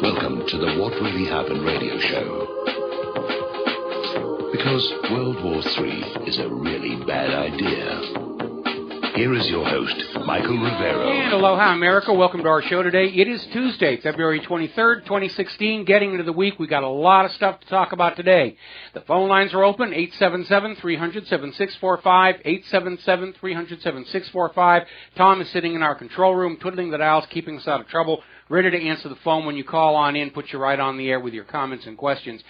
Welcome to the What Really Happened radio show. Because World War III is a really bad idea. Here is your host, Michael Rivero. And aloha, America. Welcome to our show today. It is Tuesday, February 23rd, 2016. Getting into the week, we got a lot of stuff to talk about today. The phone lines are open, 877-300-7645, 877-300-7645. Tom is sitting in our control room, twiddling the dials, keeping us out of trouble, ready to answer the phone when you call on in, put you right on the air with your comments and questions.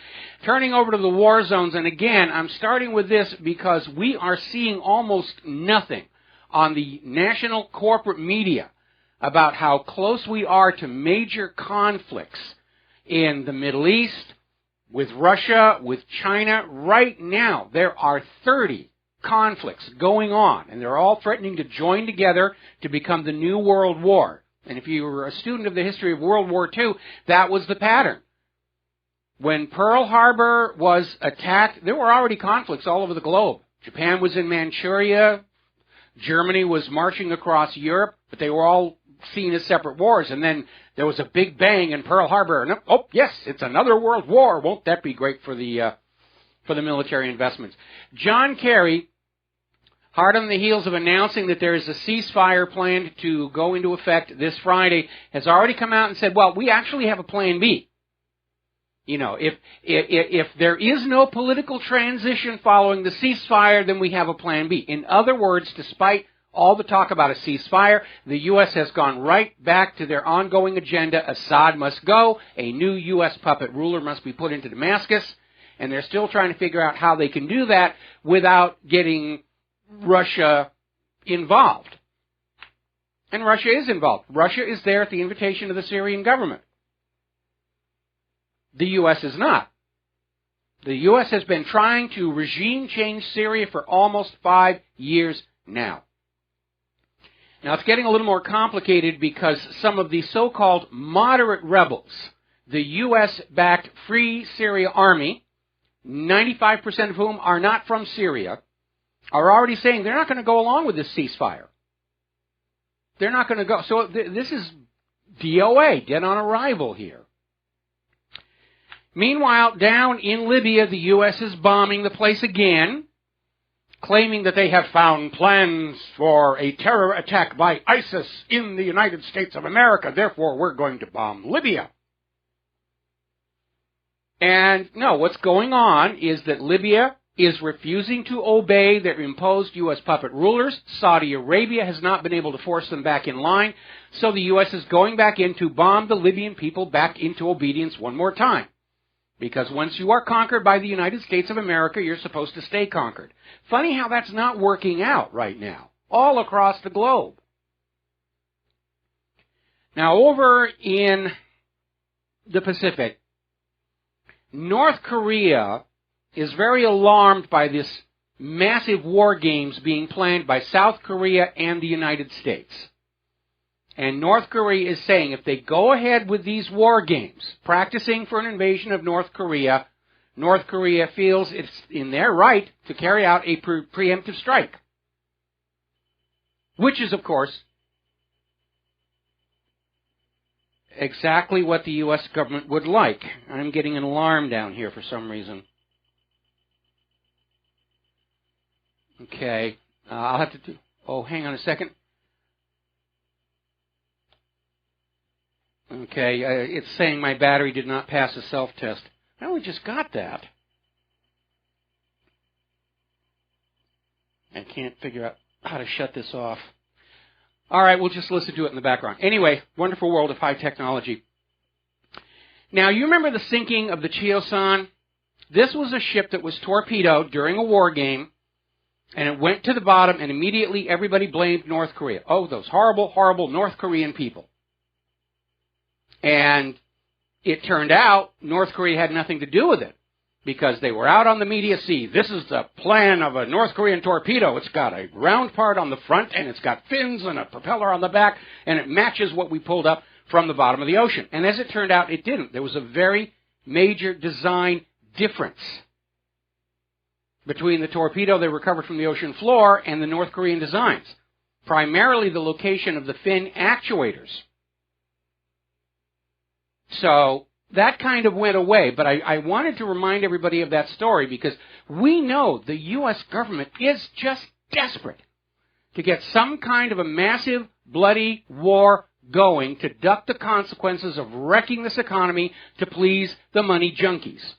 Turning over to the war zones, and again, I'm starting with this because we are seeing almost nothing on the national corporate media about how close we are to major conflicts in the Middle East, with Russia, with China. Right now, there are 30 conflicts going on, and they're all threatening to join together to become the new World War. And if you were a student of the history of World War II, that was the pattern. When Pearl Harbor was attacked, there were already conflicts all over the globe. Japan was in Manchuria. Germany was marching across Europe, but they were all seen as separate wars. And then there was a big bang in Pearl Harbor. And, oh, yes, it's another world war. Won't that be great for the military investments? John Kerry, hard on the heels of announcing that there is a ceasefire planned to go into effect this Friday, has already come out and said, well, we actually have a plan B. You know, if there is no political transition following the ceasefire, then we have a plan B. In other words, despite all the talk about a ceasefire, the U.S. has gone right back to their ongoing agenda. Assad must go. A new U.S. puppet ruler must be put into Damascus. And they're still trying to figure out how they can do that without getting Russia involved. And Russia is involved. Russia is there at the invitation of the Syrian government. The U.S. is not. The U.S. has been trying to regime change Syria for almost 5 years now. Now, it's getting a little more complicated because some of the so-called moderate rebels, the U.S.-backed Free Syria Army, 95% of whom are not from Syria, are already saying they're not going to go along with this ceasefire. They're not going to go. So this is DOA, dead on arrival here. Meanwhile, down in Libya, the U.S. is bombing the place again, claiming that they have found plans for a terror attack by ISIS in the United States of America. Therefore, we're going to bomb Libya. And no, what's going on is that Libya is refusing to obey their imposed U.S. puppet rulers. Saudi Arabia has not been able to force them back in line. So the U.S. is going back in to bomb the Libyan people back into obedience one more time. Because once you are conquered by the United States of America, you're supposed to stay conquered. Funny how that's not working out right now, all across the globe. Now, over in the Pacific, North Korea is very alarmed by this massive war games being planned by South Korea and the United States. And North Korea is saying if they go ahead with these war games, practicing for an invasion of North Korea feels it's in their right to carry out a preemptive strike. Which is, of course, exactly what the U.S. government would like. I'm getting an alarm down here for some reason. Okay, I'll have to do... Oh, hang on a second. Okay, it's saying my battery did not pass a self-test. I only just got that. I can't figure out how to shut this off. All right, we'll just listen to it in the background. Anyway, wonderful world of high technology. Now, you remember the sinking of the Chosun? This was a ship that was torpedoed during a war game, and it went to the bottom, and immediately everybody blamed North Korea. Oh, those horrible, horrible North Korean people. And it turned out North Korea had nothing to do with it because they were out on the media sea. This is the plan of a North Korean torpedo. It's got a round part on the front, and it's got fins and a propeller on the back, and it matches what we pulled up from the bottom of the ocean. And as it turned out, it didn't. There was a very major design difference between the torpedo they recovered from the ocean floor and the North Korean designs, primarily the location of the fin actuators. So that kind of went away. But I wanted to remind everybody of that story because we know the U.S. government is just desperate to get some kind of a massive, bloody war going to duck the consequences of wrecking this economy to please the money junkies.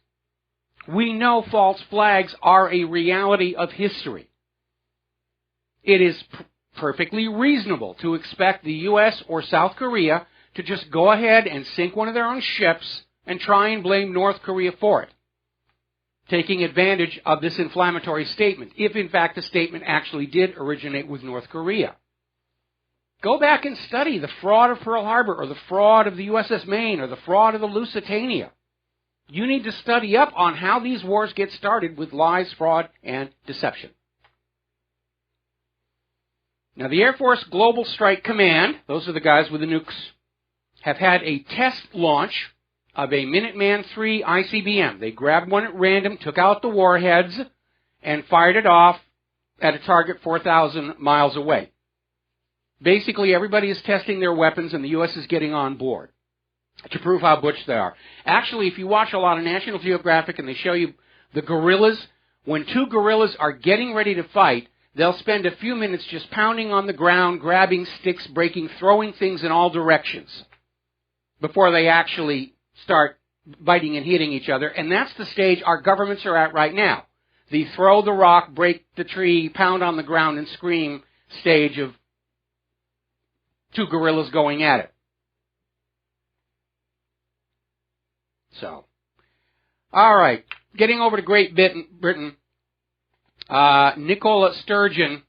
We know false flags are a reality of history. It is perfectly reasonable to expect the U.S. or South Korea to just go ahead and sink one of their own ships and try and blame North Korea for it, taking advantage of this inflammatory statement, if in fact the statement actually did originate with North Korea. Go back and study the fraud of Pearl Harbor or the fraud of the USS Maine or the fraud of the Lusitania. You need to study up on how these wars get started with lies, fraud, and deception. Now, the Air Force Global Strike Command, those are the guys with the nukes, have had a test launch of a Minuteman III ICBM. They grabbed one at random, took out the warheads, and fired it off at a target 4,000 miles away. Basically, everybody is testing their weapons, and the U.S. is getting on board to prove how butch they are. Actually, if you watch a lot of National Geographic and they show you the guerrillas, when two guerrillas are getting ready to fight, they'll spend a few minutes just pounding on the ground, grabbing sticks, breaking, throwing things in all directions before they actually start biting and hitting each other. And that's the stage our governments are at right now. The throw the rock, break the tree, pound on the ground, and scream stage of two guerrillas going at it. So, all right, getting over to Great Britain, Nicola Sturgeon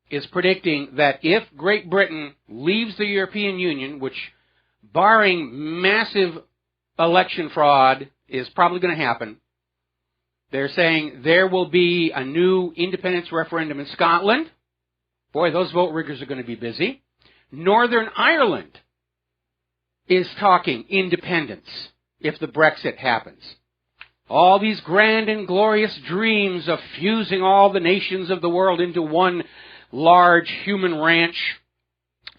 is predicting that if Great Britain leaves the European Union, which, barring massive election fraud, is probably going to happen, they're saying there will be a new independence referendum in Scotland. Boy, those vote riggers are going to be busy. Northern Ireland is talking independence if the Brexit happens. All these grand and glorious dreams of fusing all the nations of the world into one large human ranch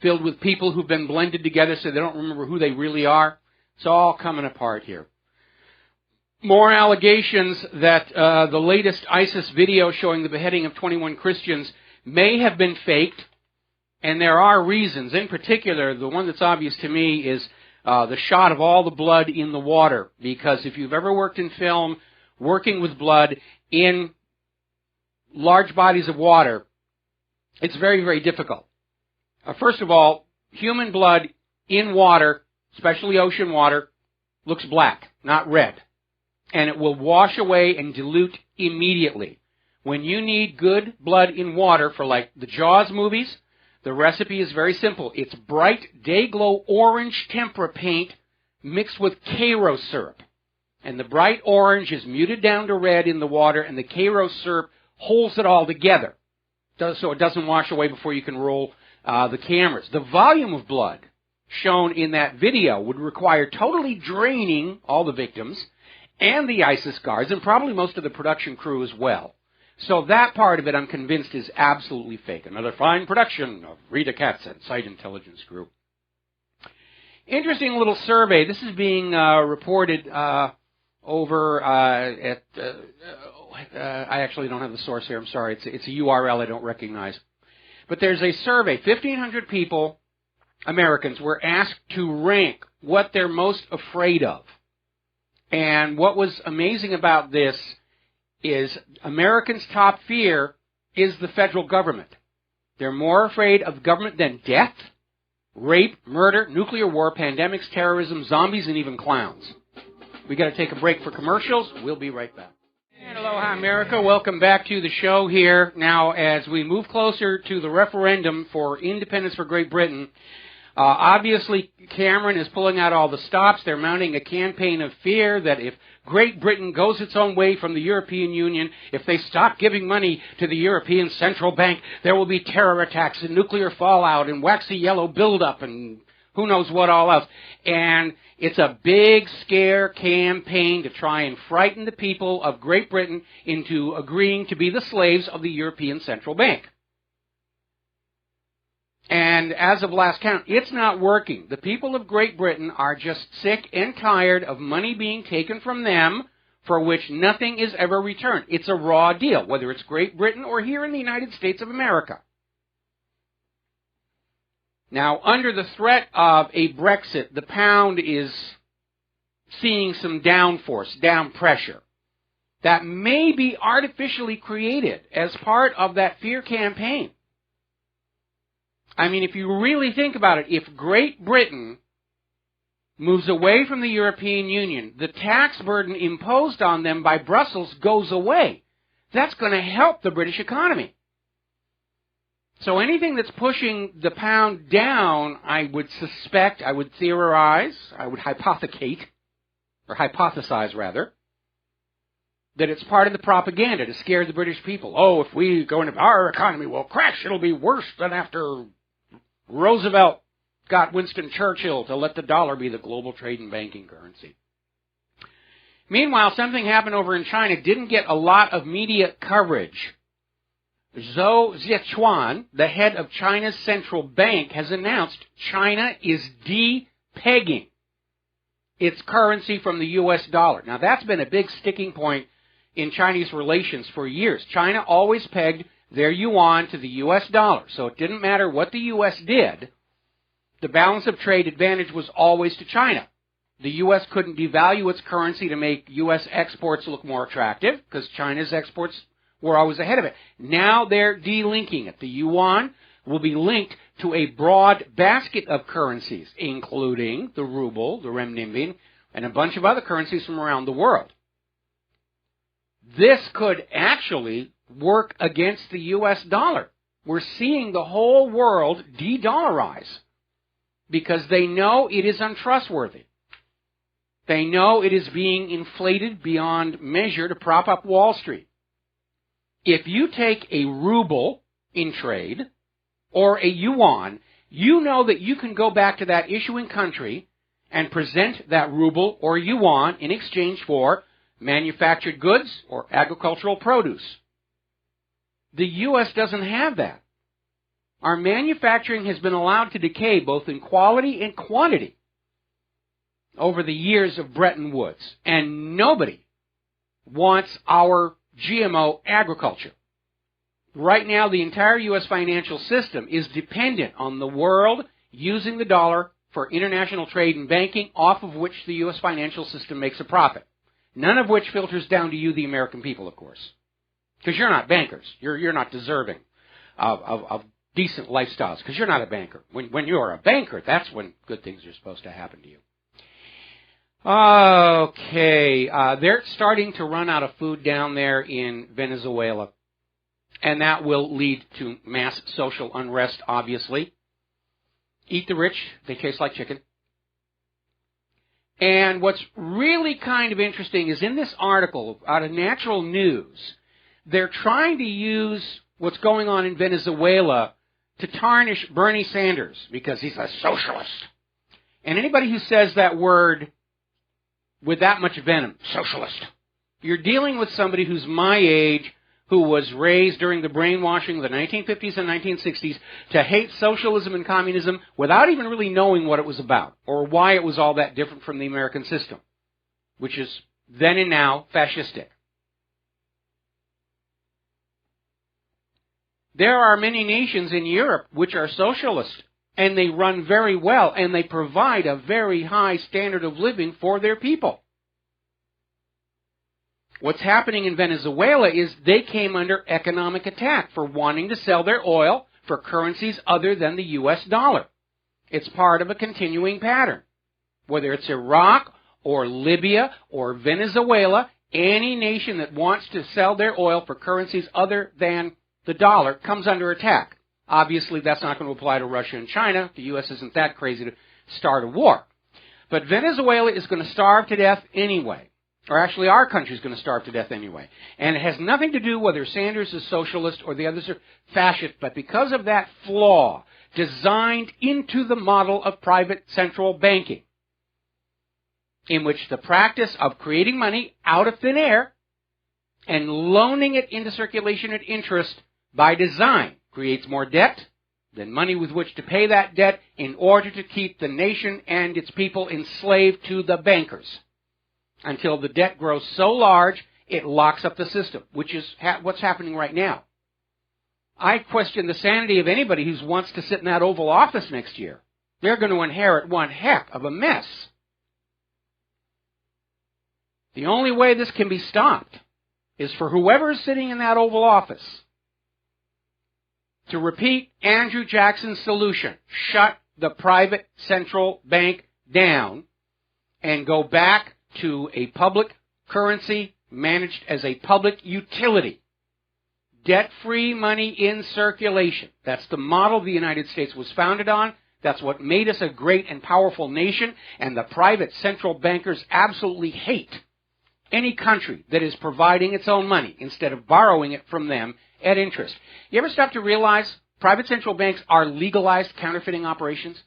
filled with people who've been blended together so they don't remember who they really are. It's all coming apart here. More allegations that the latest ISIS video showing the beheading of 21 Christians may have been faked, and there are reasons. In particular, the one that's obvious to me is the shot of all the blood in the water, because if you've ever worked in film, working with blood in large bodies of water, it's very, very difficult. First of all, human blood in water, especially ocean water, looks black, not red. And it will wash away and dilute immediately. When you need good blood in water for like the Jaws movies, the recipe is very simple. It's bright, day-glow orange tempera paint mixed with Karo syrup. And the bright orange is muted down to red in the water, and the Karo syrup holds it all together, so it doesn't wash away before you can roll the cameras. The volume of blood shown in that video would require totally draining all the victims and the ISIS guards, and probably most of the production crew as well. So that part of it, I'm convinced, is absolutely fake. Another fine production of Rita Katz and Site Intelligence Group. Interesting little survey. This is being reported over at... I actually don't have the source here. I'm sorry. It's a URL I don't recognize. But there's a survey. 1,500 people, Americans, were asked to rank what they're most afraid of. And what was amazing about this is Americans' top fear is the federal government. They're more afraid of government than death, rape, murder, nuclear war, pandemics, terrorism, zombies, and even clowns. We got to take a break for commercials. We'll be right back. And aloha, America. Welcome back to the show here. Now, as we move closer to the referendum for independence for Great Britain, obviously Cameron is pulling out all the stops. They're mounting a campaign of fear that if Great Britain goes its own way from the European Union, if they stop giving money to the European Central Bank, there will be terror attacks and nuclear fallout and waxy yellow buildup and who knows what all else. And it's a big scare campaign to try and frighten the people of Great Britain into agreeing to be the slaves of the European Central Bank. And as of last count, it's not working. The people of Great Britain are just sick and tired of money being taken from them for which nothing is ever returned. It's a raw deal, whether it's Great Britain or here in the United States of America. Now, under the threat of a Brexit, the pound is seeing some downforce, down pressure, that may be artificially created as part of that fear campaign. I mean, if you really think about it, if Great Britain moves away from the European Union, the tax burden imposed on them by Brussels goes away. That's going to help the British economy. So anything that's pushing the pound down, I would suspect, I would theorize, I would hypothesize rather, that it's part of the propaganda to scare the British people. Oh, if we go into our economy will crash, it'll be worse than after Roosevelt got Winston Churchill to let the dollar be the global trade and banking currency. Meanwhile, something happened over in China, didn't get a lot of media coverage. Zhou Zhechuan, the head of China's central bank, has announced China is de-pegging its currency from the U.S. dollar. Now, that's been a big sticking point in Chinese relations for years. China always pegged their yuan to the U.S. dollar, so it didn't matter what the U.S. did. The balance of trade advantage was always to China. The U.S. couldn't devalue its currency to make U.S. exports look more attractive because China's exports were always ahead of it. Now they're delinking it. The yuan will be linked to a broad basket of currencies, including the ruble, the renminbi, and a bunch of other currencies from around the world. This could actually work against the U.S. dollar. We're seeing the whole world de-dollarize because they know it is untrustworthy. They know it is being inflated beyond measure to prop up Wall Street. If you take a ruble in trade or a yuan, you know that you can go back to that issuing country and present that ruble or yuan in exchange for manufactured goods or agricultural produce. The U.S. doesn't have that. Our manufacturing has been allowed to decay both in quality and quantity over the years of Bretton Woods, and nobody wants our GMO agriculture. Right now, the entire U.S. financial system is dependent on the world using the dollar for international trade and banking, off of which the U.S. financial system makes a profit. None of which filters down to you, the American people, of course. Because you're not bankers. You're not deserving of decent lifestyles, because you're not a banker. When you're a banker, that's when good things are supposed to happen to you. Okay, they're starting to run out of food down there in Venezuela, and that will lead to mass social unrest, obviously. Eat the rich, they taste like chicken. And what's really kind of interesting is in this article out of Natural News, they're trying to use what's going on in Venezuela to tarnish Bernie Sanders because he's a socialist. And anybody who says that word with that much venom, socialist, you're dealing with somebody who's my age, who was raised during the brainwashing of the 1950s and 1960s to hate socialism and communism without even really knowing what it was about or why it was all that different from the American system, which is then and now fascistic. There are many nations in Europe which are socialist, and they run very well, and they provide a very high standard of living for their people. What's happening in Venezuela is they came under economic attack for wanting to sell their oil for currencies other than the U.S. dollar. It's part of a continuing pattern. Whether it's Iraq or Libya or Venezuela, any nation that wants to sell their oil for currencies other than the dollar comes under attack. Obviously, that's not going to apply to Russia and China. The U.S. isn't that crazy to start a war. But Venezuela is going to starve to death anyway. Or actually, our country is going to starve to death anyway. And it has nothing to do whether Sanders is socialist or the others are fascist. But because of that flaw designed into the model of private central banking, in which the practice of creating money out of thin air and loaning it into circulation at interest by design creates more debt, than money with which to pay that debt in order to keep the nation and its people enslaved to the bankers until the debt grows so large it locks up the system, which is what's happening right now. I question the sanity of anybody who wants to sit in that Oval Office next year. They're going to inherit one heck of a mess. The only way this can be stopped is for whoever is sitting in that Oval Office to repeat Andrew Jackson's solution: shut the private central bank down and go back to a public currency managed as a public utility. Debt-free money in circulation. That's the model the United States was founded on. That's what made us a great and powerful nation, and the private central bankers absolutely hate any country that is providing its own money instead of borrowing it from them at interest. You ever stop to realize private central banks are legalized counterfeiting operations?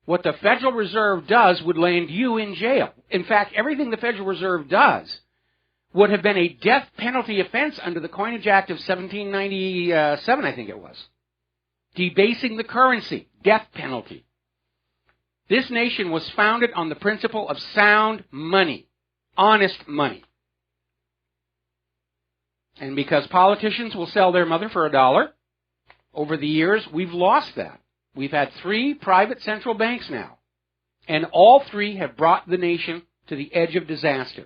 What the Federal Reserve does would land you in jail. In fact, everything the Federal Reserve does would have been a death penalty offense under the Coinage Act of 1797, I think it was. Debasing the currency, death penalty. This nation was founded on the principle of sound money, honest money. And because politicians will sell their mother for $1, over the years, we've lost that. We've had 3 private central banks now, and all 3 have brought the nation to the edge of disaster.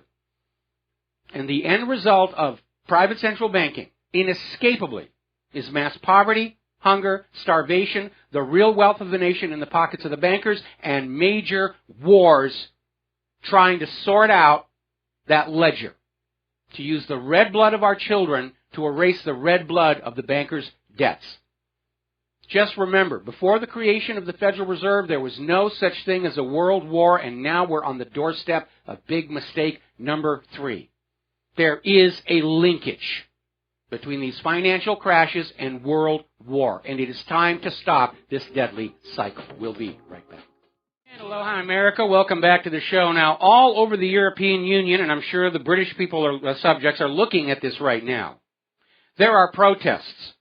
And the end result of private central banking, inescapably, is mass poverty, hunger, starvation, the real wealth of the nation in the pockets of the bankers, and major wars trying to sort out that ledger, to use the red blood of our children to erase the red blood of the bankers' debts. Just remember, before the creation of the Federal Reserve, there was no such thing as a world war, and now we're on the doorstep of big mistake number 3. There is a linkage between these financial crashes and world war, and it is time to stop this deadly cycle. We'll be right back. And aloha, America. Welcome back to the show. Now, all over the European Union, and I'm sure the British subjects are looking at this right now, there are protests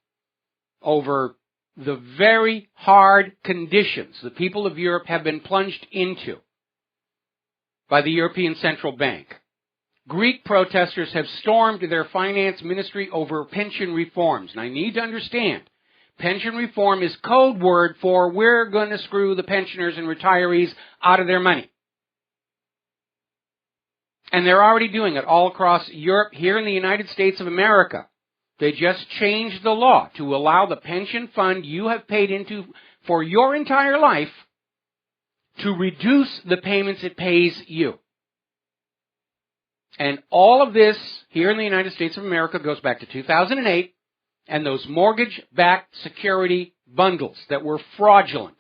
over the very hard conditions the people of Europe have been plunged into by the European Central Bank. Greek protesters have stormed their finance ministry over pension reforms. And I need to understand, pension reform is code word for we're going to screw the pensioners and retirees out of their money. And they're already doing it all across Europe. Here in the United States of America, they just changed the law to allow the pension fund you have paid into for your entire life to reduce the payments it pays you. And all of this here in the United States of America goes back to 2008 and those mortgage-backed security bundles that were fraudulent.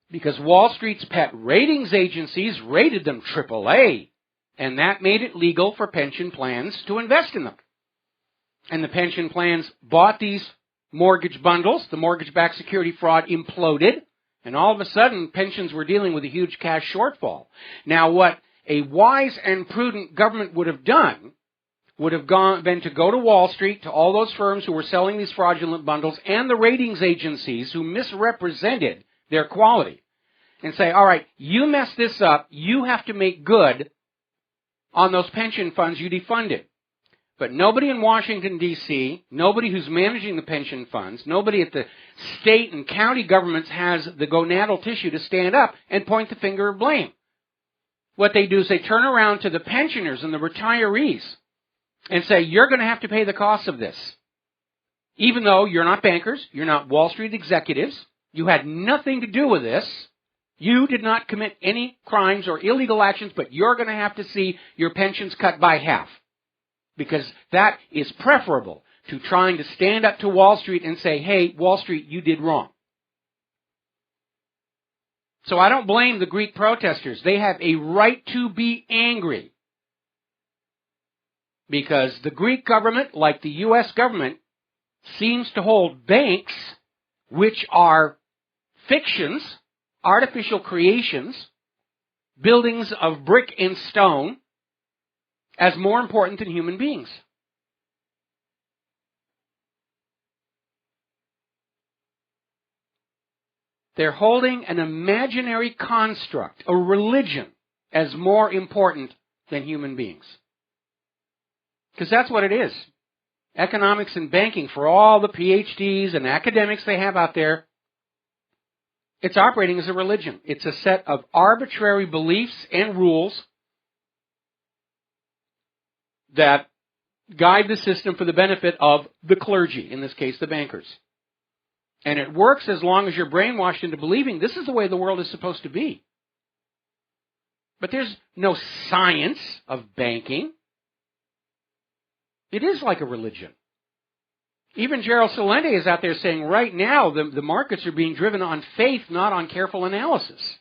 Because Wall Street's pet ratings agencies rated them AAA, and that made it legal for pension plans to invest in them. And the pension plans bought these mortgage bundles, the mortgage-backed security fraud imploded, and all of a sudden pensions were dealing with a huge cash shortfall. Now what a wise and prudent government would have done would have been to go to Wall Street, to all those firms who were selling these fraudulent bundles, and the ratings agencies who misrepresented their quality, and say, all right, you messed this up, you have to make good on those pension funds you defunded. But nobody in Washington, D.C., nobody who's managing the pension funds, nobody at the state and county governments has the gonadal tissue to stand up and point the finger of blame. What they do is they turn around to the pensioners and the retirees and say, you're going to have to pay the cost of this. Even though you're not bankers, you're not Wall Street executives, you had nothing to do with this, you did not commit any crimes or illegal actions, but you're going to have to see your pensions cut by half. Because that is preferable to trying to stand up to Wall Street and say, hey, Wall Street, you did wrong. So I don't blame the Greek protesters. They have a right to be angry. Because the Greek government, like the U.S. government, seems to hold banks, which are fictions, artificial creations, buildings of brick and stone, as more important than human beings. They're holding an imaginary construct, a religion, as more important than human beings. Because that's what it is. Economics and banking, for all the PhDs and academics they have out there, it's operating as a religion. It's a set of arbitrary beliefs and rules that guide the system for the benefit of the clergy, in this case the bankers. And it works as long as you're brainwashed into believing this is the way the world is supposed to be. But there's no science of banking. It is like a religion. Even Gerald Celente is out there saying right now the markets are being driven on faith, not on careful analysis.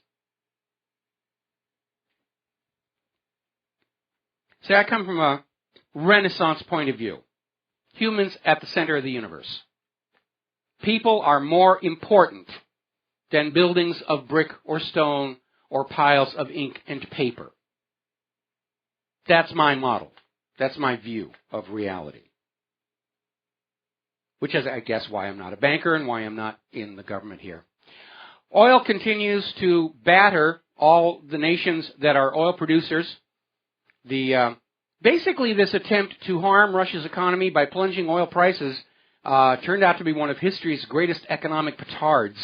See, I come from a Renaissance point of view. Humans at the center of the universe. People are more important than buildings of brick or stone or piles of ink and paper. That's my model. That's my view of reality. Which is, I guess, why I'm not a banker and why I'm not in the government here. Oil continues to batter all the nations that are oil producers. Basically, this attempt to harm Russia's economy by plunging oil prices turned out to be one of history's greatest economic petards.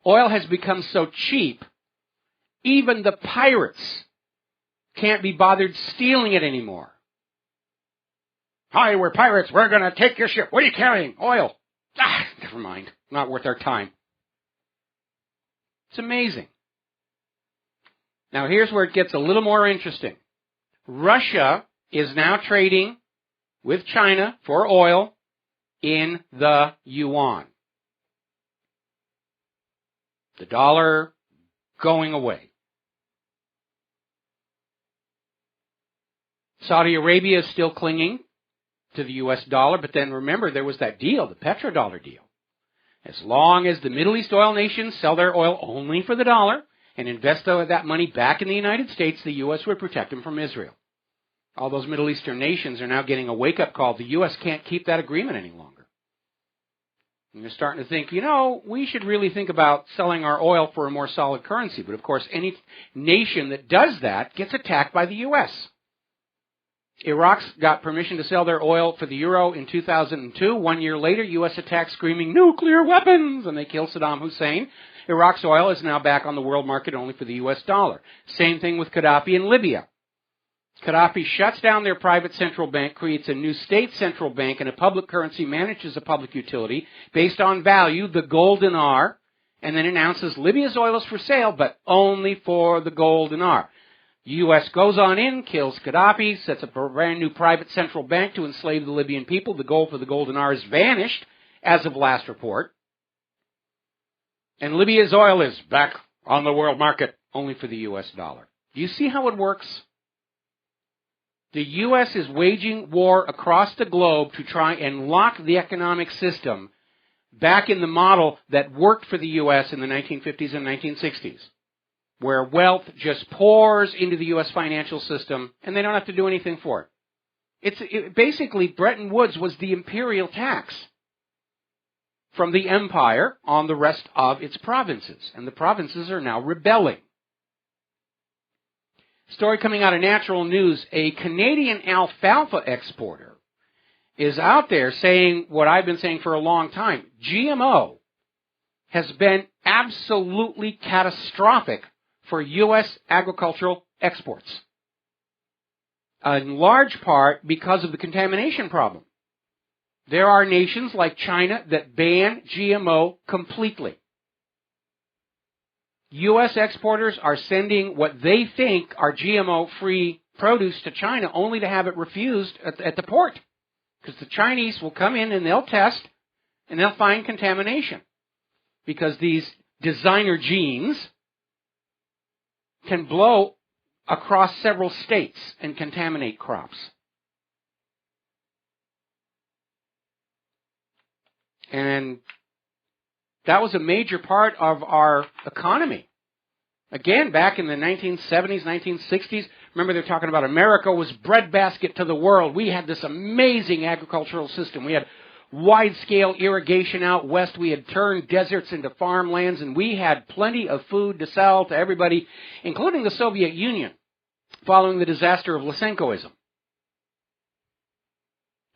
Oil has become so cheap, even the pirates can't be bothered stealing it anymore. Hi, we're pirates. We're going to take your ship. What are you carrying? Oil. Never mind. Not worth our time. It's amazing. Now, here's where it gets a little more interesting. Russia is now trading with China for oil in the yuan. The dollar going away. Saudi Arabia is still clinging to the U.S. dollar, but then remember there was that deal, the petrodollar deal. As long as the Middle East oil nations sell their oil only for the dollar and invest that money back in the United States, the U.S. would protect them from Israel. All those Middle Eastern nations are now getting a wake-up call. The U.S. can't keep that agreement any longer. And they're starting to think, we should really think about selling our oil for a more solid currency. But, of course, any nation that does that gets attacked by the U.S. Iraq's got permission to sell their oil for the euro in 2002. 1 year later, U.S. attacks screaming, nuclear weapons, and they kill Saddam Hussein. Iraq's oil is now back on the world market only for the U.S. dollar. Same thing with Gaddafi in Libya. Gaddafi shuts down their private central bank, creates a new state central bank, and a public currency manages a public utility based on value, the gold dinar, and then announces Libya's oil is for sale, but only for the gold dinar. The U.S. goes on in, kills Gaddafi, sets up a brand new private central bank to enslave the Libyan people. The gold for the gold dinar has vanished as of last report. And Libya's oil is back on the world market only for the U.S. dollar. Do you see how it works? The U.S. is waging war across the globe to try and lock the economic system back in the model that worked for the U.S. in the 1950s and 1960s. Where wealth just pours into the U.S. financial system, and they don't have to do anything for it. Basically, Bretton Woods was the imperial tax from the empire on the rest of its provinces, and the provinces are now rebelling. Story coming out of Natural News, a Canadian alfalfa exporter is out there saying what I've been saying for a long time. GMO has been absolutely catastrophic for U.S. agricultural exports, in large part because of the contamination problem. There are nations like China that ban GMO completely. U.S. exporters are sending what they think are GMO-free produce to China only to have it refused at the port, because the Chinese will come in and they'll test and they'll find contamination, because these designer genes can blow across several states and contaminate crops. And that was a major part of our economy. Again, back in the 1970s, 1960s, remember they're talking about America was breadbasket to the world. We had this amazing agricultural system. We had wide-scale irrigation out west. We had turned deserts into farmlands, and we had plenty of food to sell to everybody, including the Soviet Union, following the disaster of Lysenkoism.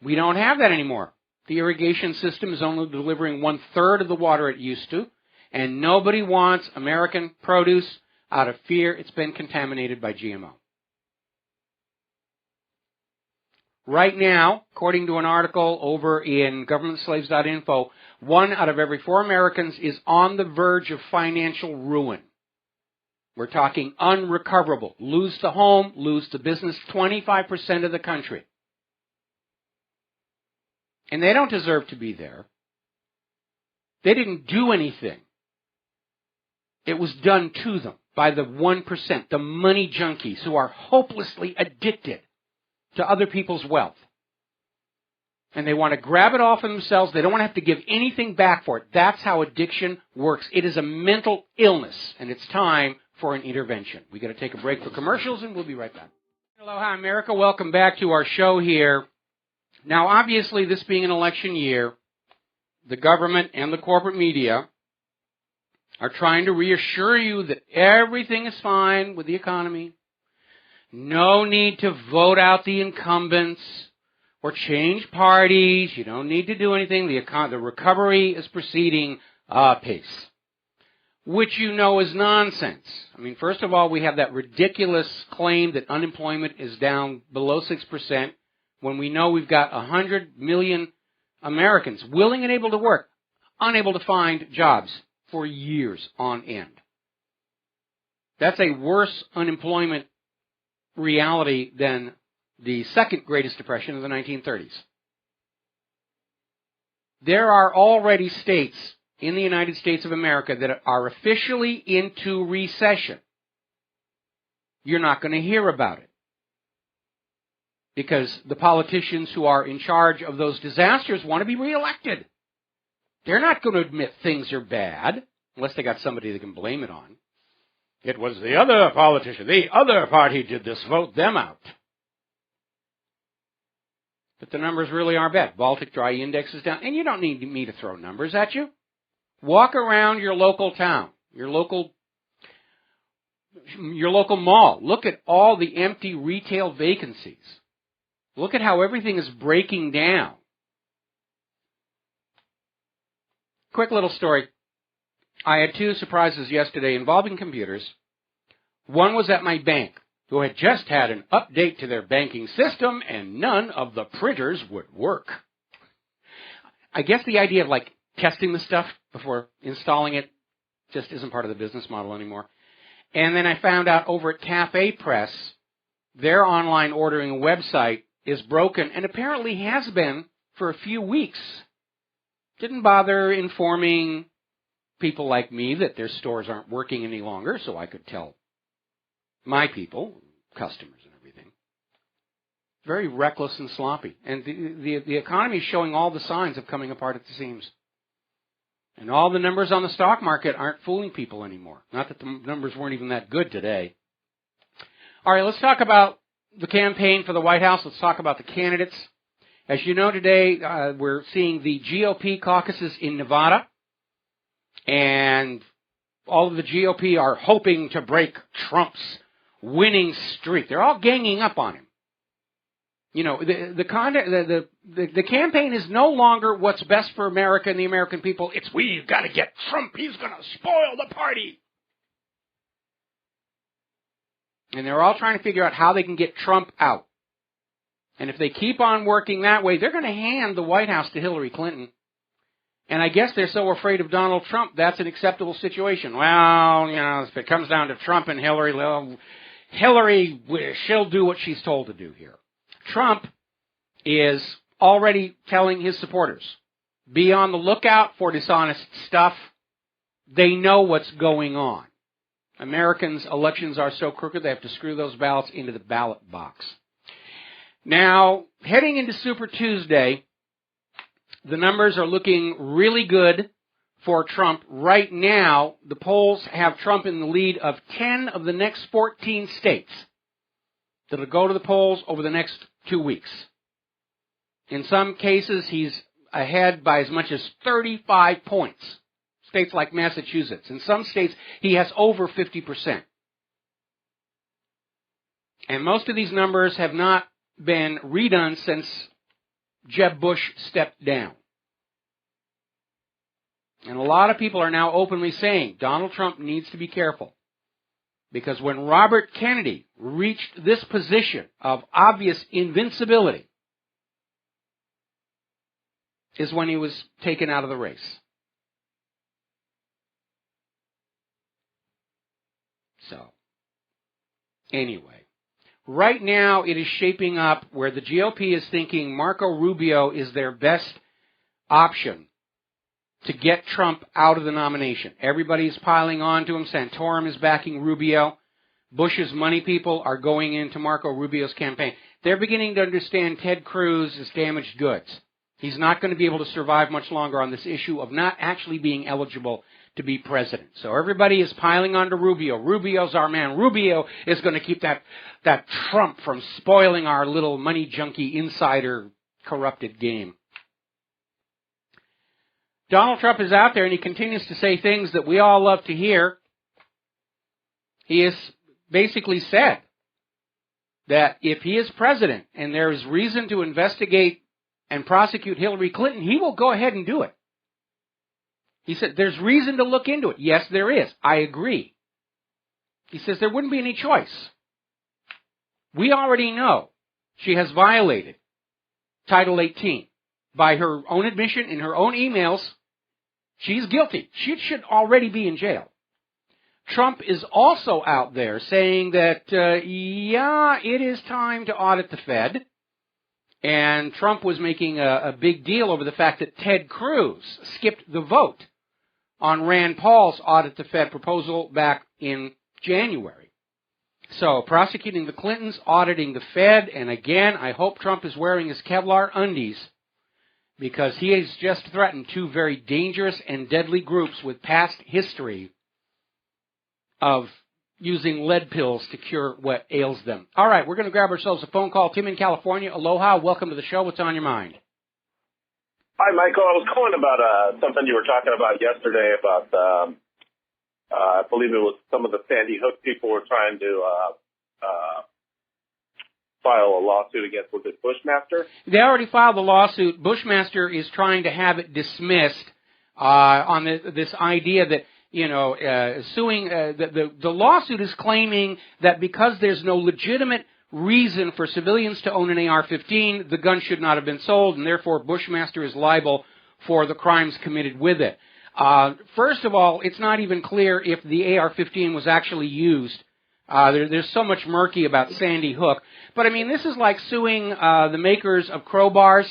We don't have that anymore. The irrigation system is only delivering 1/3 of the water it used to, and nobody wants American produce out of fear it's been contaminated by GMO. Right now, according to an article over in governmentslaves.info, 1 out of every 4 Americans is on the verge of financial ruin. We're talking unrecoverable. Lose the home, lose the business, 25% of the country. And they don't deserve to be there. They didn't do anything. It was done to them by the 1%, the money junkies who are hopelessly addicted to other people's wealth. And they want to grab it all for themselves. They don't want to have to give anything back for it. That's how addiction works. It is a mental illness, and it's time for an intervention. We've got to take a break for commercials, and we'll be right back. Aloha, America. Welcome back to our show here. Now, obviously, this being an election year, the government and the corporate media are trying to reassure you that everything is fine with the economy. No need to vote out the incumbents or change parties. You don't need to do anything. The recovery is proceeding apace, which you know is nonsense. I mean, first of all, we have that ridiculous claim that unemployment is down below 6%. When we know we've got 100 million Americans willing and able to work, unable to find jobs for years on end. That's a worse unemployment reality than the second greatest depression of the 1930s. There are already states in the United States of America that are officially into recession. You're not going to hear about it, because the politicians who are in charge of those disasters want to be reelected. They're not going to admit things are bad, unless they got somebody they can blame it on. It was the other politician, the other party did this, vote them out. But the numbers really are bad. Baltic Dry Index is down, and you don't need me to throw numbers at you. Walk around your local town, your local mall. Look at all the empty retail vacancies. Look at how everything is breaking down. Quick little story. I had 2 surprises yesterday involving computers. One was at my bank, who had just had an update to their banking system, and none of the printers would work. I guess the idea of testing the stuff before installing it just isn't part of the business model anymore. And then I found out over at Cafe Press, their online ordering website is broken, and apparently has been for a few weeks. Didn't bother informing people like me that their stores aren't working any longer, so I could tell my people, customers and everything. Very reckless and sloppy. And the economy is showing all the signs of coming apart at the seams. And all the numbers on the stock market aren't fooling people anymore. Not that the numbers weren't even that good today. All right, let's talk about the campaign for the White House. Let's talk about the candidates. As you know, today we're seeing the GOP caucuses in Nevada, and all of the GOP are hoping to break Trump's winning streak. They're all ganging up on him. You know, the campaign is no longer what's best for America and the American people. It's we've got to get Trump. He's going to spoil the party. And they're all trying to figure out how they can get Trump out. And if they keep on working that way, they're going to hand the White House to Hillary Clinton. And I guess they're so afraid of Donald Trump, that's an acceptable situation. Well, you know, if it comes down to Trump and Hillary, well, Hillary, she'll do what she's told to do here. Trump is already telling his supporters, be on the lookout for dishonest stuff. They know what's going on. Americans' elections are so crooked, they have to screw those ballots into the ballot box. Now, heading into Super Tuesday, the numbers are looking really good for Trump. Right now, the polls have Trump in the lead of 10 of the next 14 states that'll go to the polls over the next 2 weeks. In some cases, he's ahead by as much as 35 points. States like Massachusetts. In some states, he has over 50%. And most of these numbers have not been redone since Jeb Bush stepped down. And a lot of people are now openly saying Donald Trump needs to be careful. Because when Robert Kennedy reached this position of obvious invincibility is when he was taken out of the race. So, anyway, right now it is shaping up where the GOP is thinking Marco Rubio is their best option to get Trump out of the nomination. Everybody's piling on to him. Santorum is backing Rubio. Bush's money people are going into Marco Rubio's campaign. They're beginning to understand Ted Cruz is damaged goods. He's not going to be able to survive much longer on this issue of not actually being eligible to be president. So everybody is piling on to Rubio. Rubio's our man. Rubio is going to keep that Trump from spoiling our little money junkie insider corrupted game. Donald Trump is out there and he continues to say things that we all love to hear. He has basically said that if he is president and there is reason to investigate and prosecute Hillary Clinton, he will go ahead and do it. He said, there's reason to look into it. Yes, there is. I agree. He says there wouldn't be any choice. We already know she has violated Title 18. By her own admission in her own emails, she's guilty. She should already be in jail. Trump is also out there saying that, it is time to audit the Fed. And Trump was making a big deal over the fact that Ted Cruz skipped the vote on Rand Paul's audit the Fed proposal back in January. So, prosecuting the Clintons, auditing the Fed, and again, I hope Trump is wearing his Kevlar undies because he has just threatened two very dangerous and deadly groups with past history of using lead pills to cure what ails them. All right, we're going to grab ourselves a phone call. Tim in California, aloha, welcome to the show. What's on your mind? Hi, Michael. I was calling about something you were talking about yesterday about, I believe it was some of the Sandy Hook people were trying to file a lawsuit against, was it Bushmaster? They already filed the lawsuit. Bushmaster is trying to have it dismissed on this idea that, suing, the lawsuit is claiming that because there's no legitimate reason for civilians to own an AR-15, the gun should not have been sold, and therefore Bushmaster is liable for the crimes committed with it. First of all, it's not even clear if the AR-15 was actually used. There's so much murky about Sandy Hook. But, I mean, this is like suing the makers of crowbars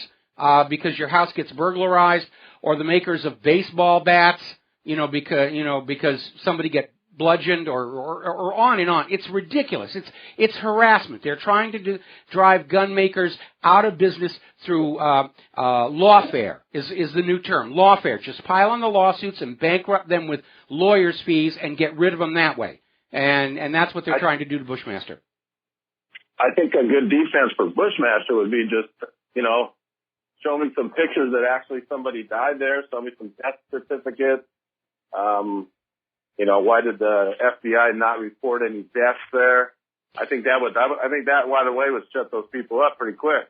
because your house gets burglarized, or the makers of baseball bats, because somebody get bludgeoned, or on and on. It's ridiculous. It's harassment. They're trying to drive gun makers out of business through lawfare is the new term. Lawfare. Just pile on the lawsuits and bankrupt them with lawyers' fees and get rid of them that way. And that's what they're trying to do to Bushmaster. I think a good defense for Bushmaster would be just, show me some pictures that actually somebody died there, show me some death certificates. Why did the FBI not report any deaths there? I think that, by the way, would shut those people up pretty quick.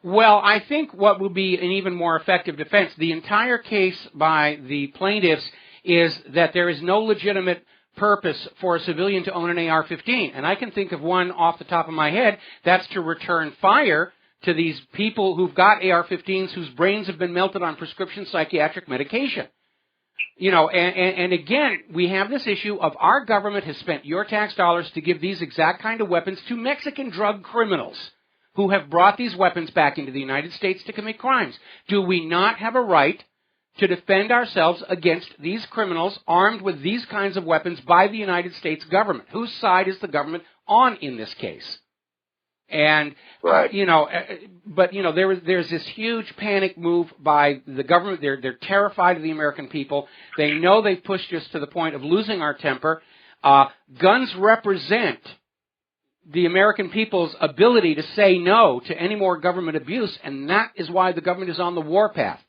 Well, I think what would be an even more effective defense, the entire case by the plaintiffs is that there is no legitimate purpose for a civilian to own an AR-15. And I can think of one off the top of my head. That's to return fire to these people who've got AR-15s whose brains have been melted on prescription psychiatric medication. And again, we have this issue of our government has spent your tax dollars to give these exact kind of weapons to Mexican drug criminals who have brought these weapons back into the United States to commit crimes. Do we not have a right to defend ourselves against these criminals armed with these kinds of weapons by the United States government? Whose side is the government on in this case? And, right. There's this huge panic move by the government. They're terrified of the American people. They know they've pushed us to the point of losing our temper. Guns represent the American people's ability to say no to any more government abuse, and that is why the government is on the warpath.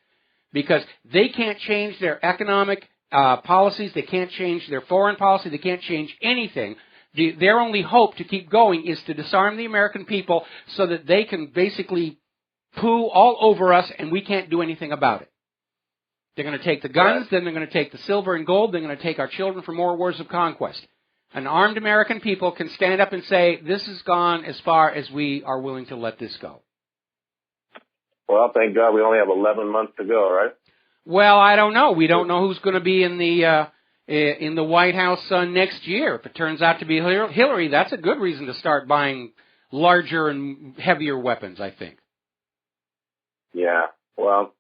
because they can't change their economic policies, they can't change their foreign policy, they can't change anything. Their only hope to keep going is to disarm the American people so that they can basically poo all over us and we can't do anything about it. They're going to take the guns, then they're going to take the silver and gold, they're going to take our children for more wars of conquest. An armed American people can stand up and say, this has gone as far as we are willing to let this go. Well, thank God we only have 11 months to go, right? Well, I don't know. We don't know who's going to be in the White House next year. If it turns out to be Hillary, that's a good reason to start buying larger and heavier weapons, I think. Yeah. Well,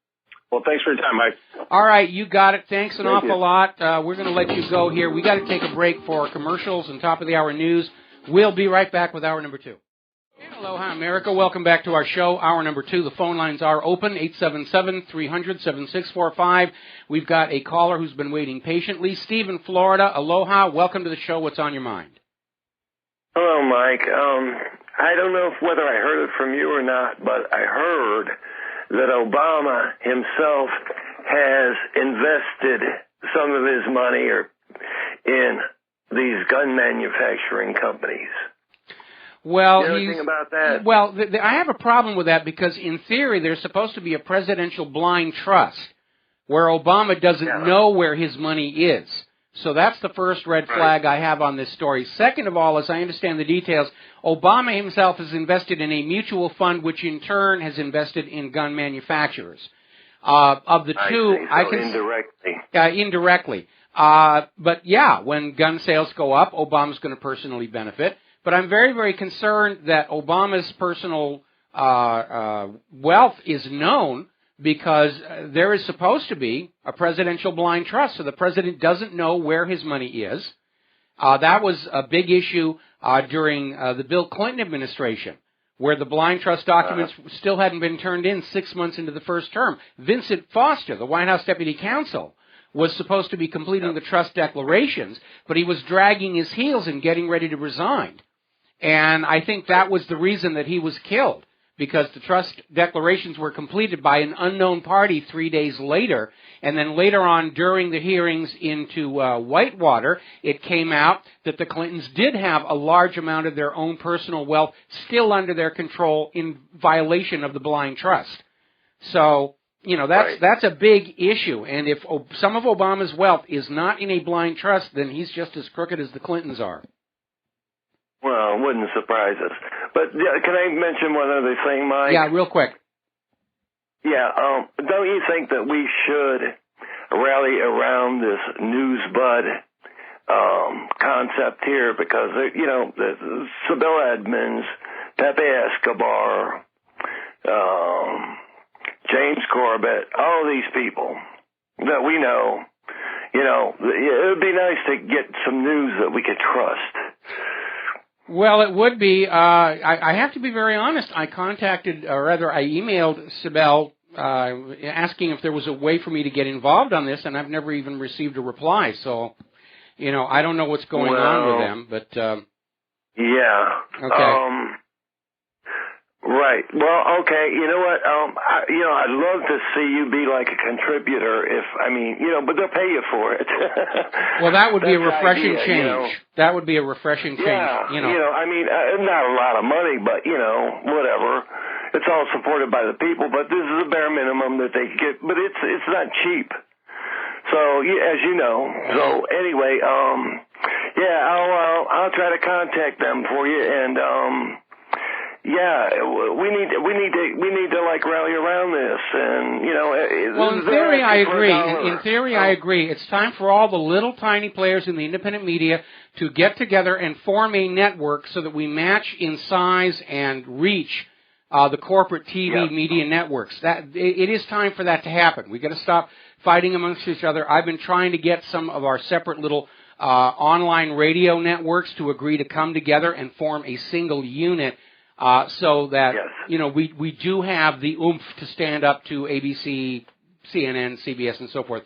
thanks for your time, Mike. All right, you got it. Thanks an awful lot. We're going to let you go here. We got to take a break for commercials and top of the hour news. We'll be right back with hour number 2. And aloha, America. Welcome back to our show, hour number 2. The phone lines are open, 877-300-7645. We've got a caller who's been waiting patiently. Steve in Florida, aloha. Welcome to the show. What's on your mind? Hello, Mike. I don't know whether I heard it from you or not, but I heard that Obama himself has invested some of his money in these gun manufacturing companies. Well, you know anything about that? Well, I have a problem with that because, in theory, there's supposed to be a presidential blind trust where Obama doesn't know where his money is. So that's the first red flag I have on this story. Second of all, as I understand the details, Obama himself has invested in a mutual fund, which in turn has invested in gun manufacturers. Of the two, I can indirectly. But yeah, when gun sales go up, Obama's going to personally benefit. But I'm very, very concerned that Obama's personal wealth is known because there is supposed to be a presidential blind trust, so the president doesn't know where his money is. That was a big issue during the Bill Clinton administration, where the blind trust documents still hadn't been turned in 6 months into the first term. Vincent Foster, the White House Deputy Counsel, was supposed to be completing the trust declarations, but he was dragging his heels and getting ready to resign. And I think that was the reason that he was killed, because the trust declarations were completed by an unknown party 3 days later, and then later on during the hearings into Whitewater, it came out that the Clintons did have a large amount of their own personal wealth still under their control in violation of the blind trust. So, you know, that's a big issue, and if some of Obama's wealth is not in a blind trust, then he's just as crooked as the Clintons are. Well, it wouldn't surprise us. But can I mention one other thing, Mike? Yeah, real quick. Yeah, don't you think that we should rally around this news bud concept here? Because, you know, Sybil Edmonds, Pepe Escobar, James Corbett, all these people that we know, you know, it would be nice to get some news that we could trust. Well, it would be. I have to be very honest. I contacted, or rather, I emailed Sybil asking if there was a way for me to get involved on this, and I've never even received a reply. So, you know, I don't know what's going on with them. But yeah. Okay. Right. Well, okay. You know what? I'd love to see you be like a contributor but they'll pay you for it. Well, that would be a refreshing change. You know? That would be a refreshing change. Yeah. Not a lot of money, but, whatever. It's all supported by the people, but this is the bare minimum that they get. But it's not cheap. So, as you know. So, anyway, I'll try to contact them for you, and, yeah, we need to like rally around this, and Well, in theory, I agree. In theory, I agree. It's time for all the little tiny players in the independent media to get together and form a network so that we match in size and reach the corporate TV media networks. It is time for that to happen. We've got to stop fighting amongst each other. I've been trying to get some of our separate little online radio networks to agree to come together and form a single unit. So that, we do have the oomph to stand up to ABC, CNN, CBS, and so forth.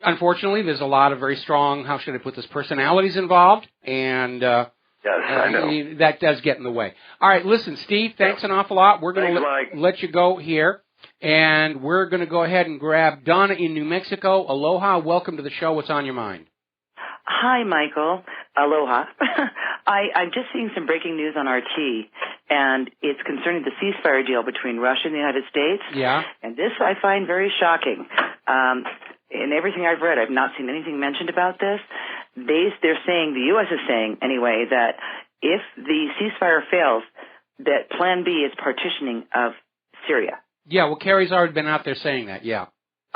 Unfortunately, there's a lot of very strong, how should I put this, personalities involved, and yes, I know. That does get in the way. All right, listen, Steve, thanks an awful lot. We're going to let you go here. And we're going to go ahead and grab Donna in New Mexico. Aloha. Welcome to the show. What's on your mind? Hi, Michael. Aloha. I'm just seeing some breaking news on RT, and it's concerning the ceasefire deal between Russia and the United States. Yeah. And this I find very shocking. In everything I've read, I've not seen anything mentioned about this. They're saying, the U.S. is saying anyway, that if the ceasefire fails, that Plan B is partitioning of Syria. Yeah, well, Kerry's already been out there saying that, yeah.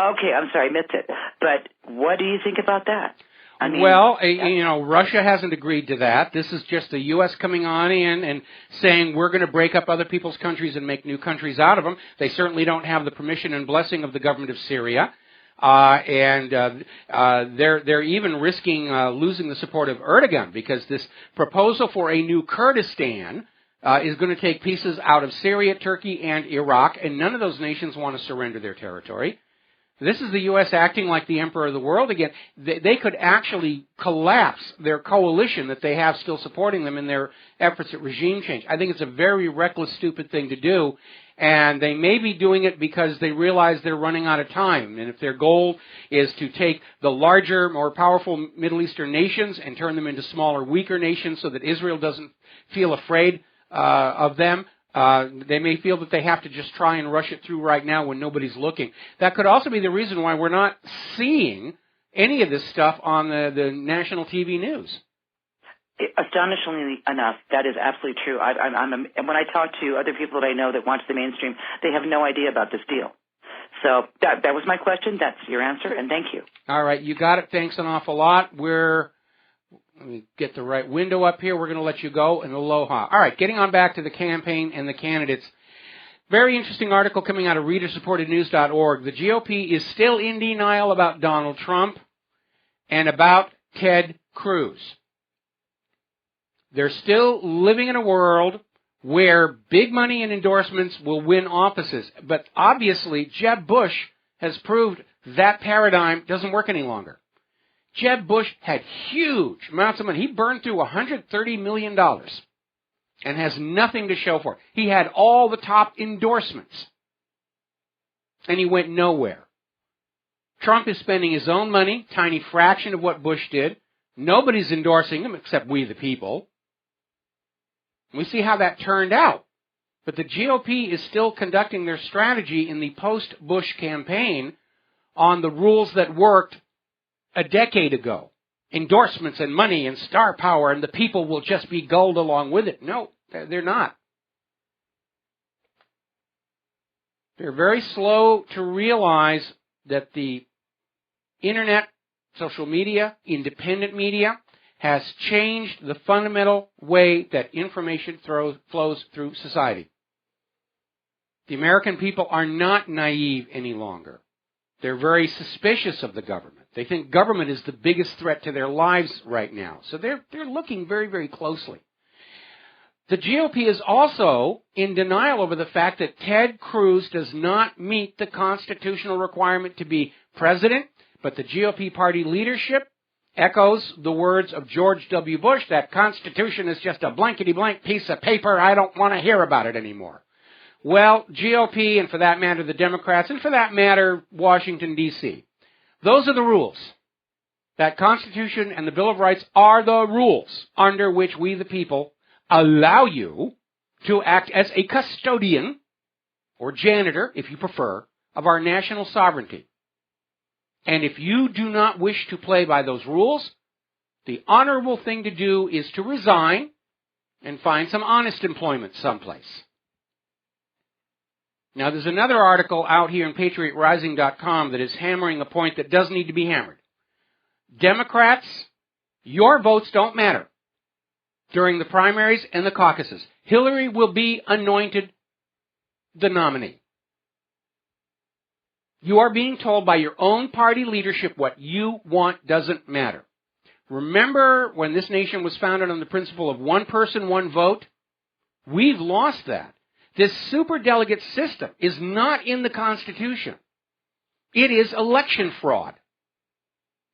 Okay, I'm sorry, I missed it. But what do you think about that? I mean, Russia hasn't agreed to that. This is just the U.S. coming on in and saying we're going to break up other people's countries and make new countries out of them. They certainly don't have the permission and blessing of the government of Syria. They're even risking losing the support of Erdogan because this proposal for a new Kurdistan is going to take pieces out of Syria, Turkey, and Iraq, and none of those nations want to surrender their territory. This is the U.S. acting like the emperor of the world again. They could actually collapse their coalition that they have still supporting them in their efforts at regime change. I think it's a very reckless, stupid thing to do, and they may be doing it because they realize they're running out of time. And if their goal is to take the larger, more powerful Middle Eastern nations and turn them into smaller, weaker nations so that Israel doesn't feel afraid of them, they may feel that they have to just try and rush it through right now when nobody's looking. That could also be the reason why we're not seeing any of this stuff on the national TV news. Astonishingly enough, that is absolutely true. And when I talk to other people that I know that watch the mainstream, they have no idea about this deal. So that was my question. That's your answer, and thank you. All right, you got it. Thanks an awful lot. Let me get the right window up here. We're going to let you go, and aloha. All right, getting on back to the campaign and the candidates. Very interesting article coming out of readersupportednews.org. The GOP is still in denial about Donald Trump and about Ted Cruz. They're still living in a world where big money and endorsements will win offices. But obviously, Jeb Bush has proved that paradigm doesn't work any longer. Jeb Bush had huge amounts of money. He burned through $130 million and has nothing to show for it. He had all the top endorsements, and he went nowhere. Trump is spending his own money, tiny fraction of what Bush did. Nobody's endorsing him except we the people. We see how that turned out. But the GOP is still conducting their strategy in the post-Bush campaign on the rules that worked a decade ago. Endorsements and money and star power, and the people will just be gulled along with it. No, they're not. They're very slow to realize that the internet, social media, independent media has changed the fundamental way that information flows through society. The American people are not naive any longer. They're very suspicious of the government. They think government is the biggest threat to their lives right now. So they're looking very, very closely. The GOP is also in denial over the fact that Ted Cruz does not meet the constitutional requirement to be president, but the GOP party leadership echoes the words of George W. Bush, that Constitution is just a blankety-blank piece of paper. I don't want to hear about it anymore. Well, GOP, and for that matter, the Democrats, and for that matter, Washington, D.C., those are the rules. That Constitution and the Bill of Rights are the rules under which we, the people, allow you to act as a custodian, or janitor, if you prefer, of our national sovereignty. And if you do not wish to play by those rules, the honorable thing to do is to resign and find some honest employment someplace. Now, there's another article out here in PatriotRising.com that is hammering a point that does need to be hammered. Democrats, your votes don't matter during the primaries and the caucuses. Hillary will be anointed the nominee. You are being told by your own party leadership what you want doesn't matter. Remember when this nation was founded on the principle of one person, one vote? We've lost that. This superdelegate system is not in the Constitution. It is election fraud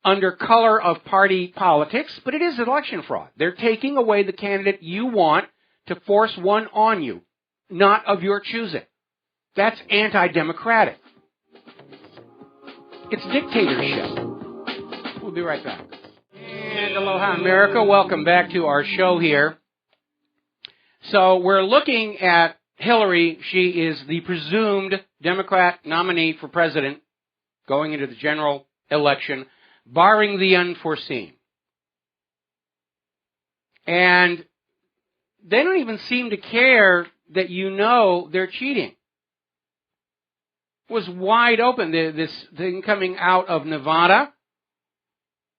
under color of party politics, but it is election fraud. They're taking away the candidate you want to force one on you, not of your choosing. That's anti-democratic. It's dictatorship. We'll be right back. And aloha, America. Welcome back to our show here. So we're looking at Hillary. She is the presumed Democrat nominee for president going into the general election, barring the unforeseen. And they don't even seem to care that you know they're cheating. It was wide open. This thing coming out of Nevada,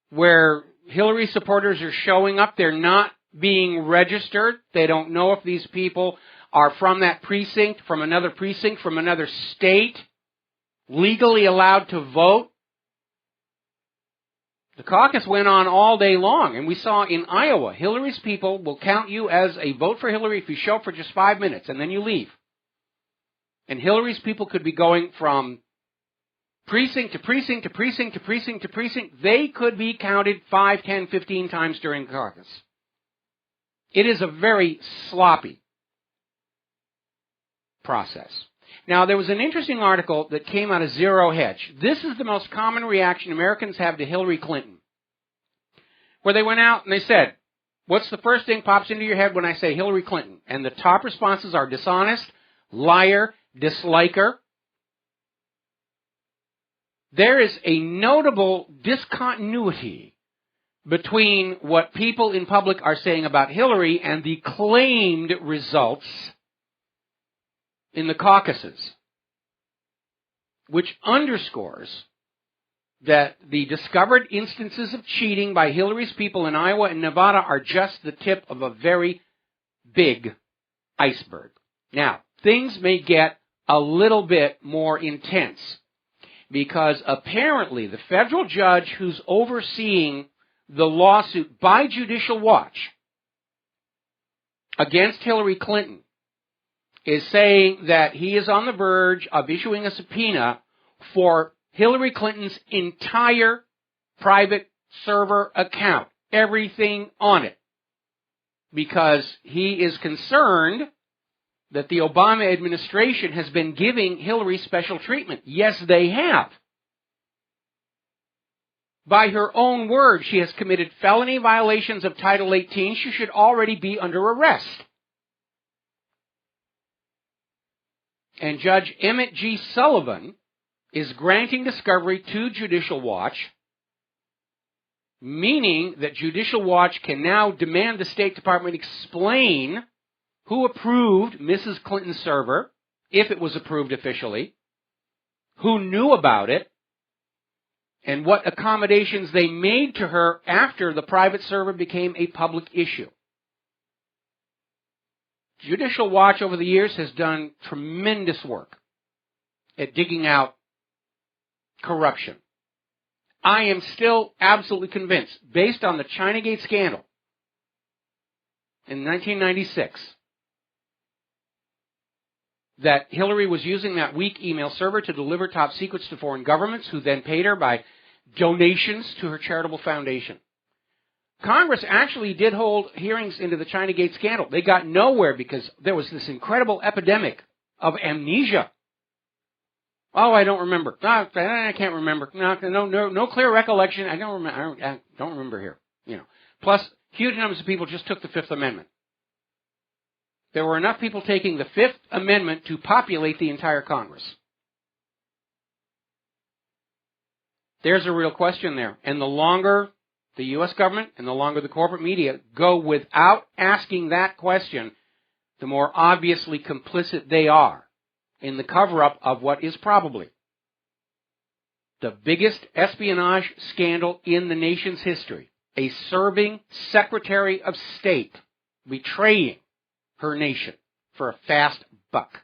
where Hillary supporters are showing up. They're not being registered. They don't know if these people are from that precinct, from another state, legally allowed to vote. The caucus went on all day long, and we saw in Iowa, Hillary's people will count you as a vote for Hillary if you show up for just 5 minutes, and then you leave. And Hillary's people could be going from precinct to precinct to precinct to precinct to precinct. They could be counted 5, 10, 15 times during the caucus. It is a very sloppy process. Now, there was an interesting article that came out of Zero Hedge. This is the most common reaction Americans have to Hillary Clinton, where they went out and they said, what's the first thing pops into your head when I say Hillary Clinton? And the top responses are dishonest, liar, disliker. There is a notable discontinuity between what people in public are saying about Hillary and the claimed results in the caucuses, which underscores that the discovered instances of cheating by Hillary's people in Iowa and Nevada are just the tip of a very big iceberg. Now, things may get a little bit more intense, because apparently the federal judge who's overseeing the lawsuit by Judicial Watch against Hillary Clinton is saying that he is on the verge of issuing a subpoena for Hillary Clinton's entire private server account, everything on it, because he is concerned that the Obama administration has been giving Hillary special treatment. Yes, they have. By her own word, she has committed felony violations of Title 18. She should already be under arrest. And Judge Emmett G. Sullivan is granting discovery to Judicial Watch, meaning that Judicial Watch can now demand the State Department explain who approved Mrs. Clinton's server, if it was approved officially, who knew about it, and what accommodations they made to her after the private server became a public issue. Judicial Watch over the years has done tremendous work at digging out corruption. I am still absolutely convinced, based on the Chinagate scandal in 1996, that Hillary was using that weak email server to deliver top secrets to foreign governments, who then paid her by donations to her charitable foundation. Congress actually did hold hearings into the Chinagate scandal. They got nowhere because there was this incredible epidemic of amnesia. Oh, I don't remember. No, I can't remember. No clear recollection. I don't remember here. Plus, huge numbers of people just took the Fifth Amendment. There were enough people taking the Fifth Amendment to populate the entire Congress. There's a real question there. And the longer the U.S. government and the longer the corporate media go without asking that question, the more obviously complicit they are in the cover-up of what is probably the biggest espionage scandal in the nation's history. A serving Secretary of State betraying her nation for a fast buck.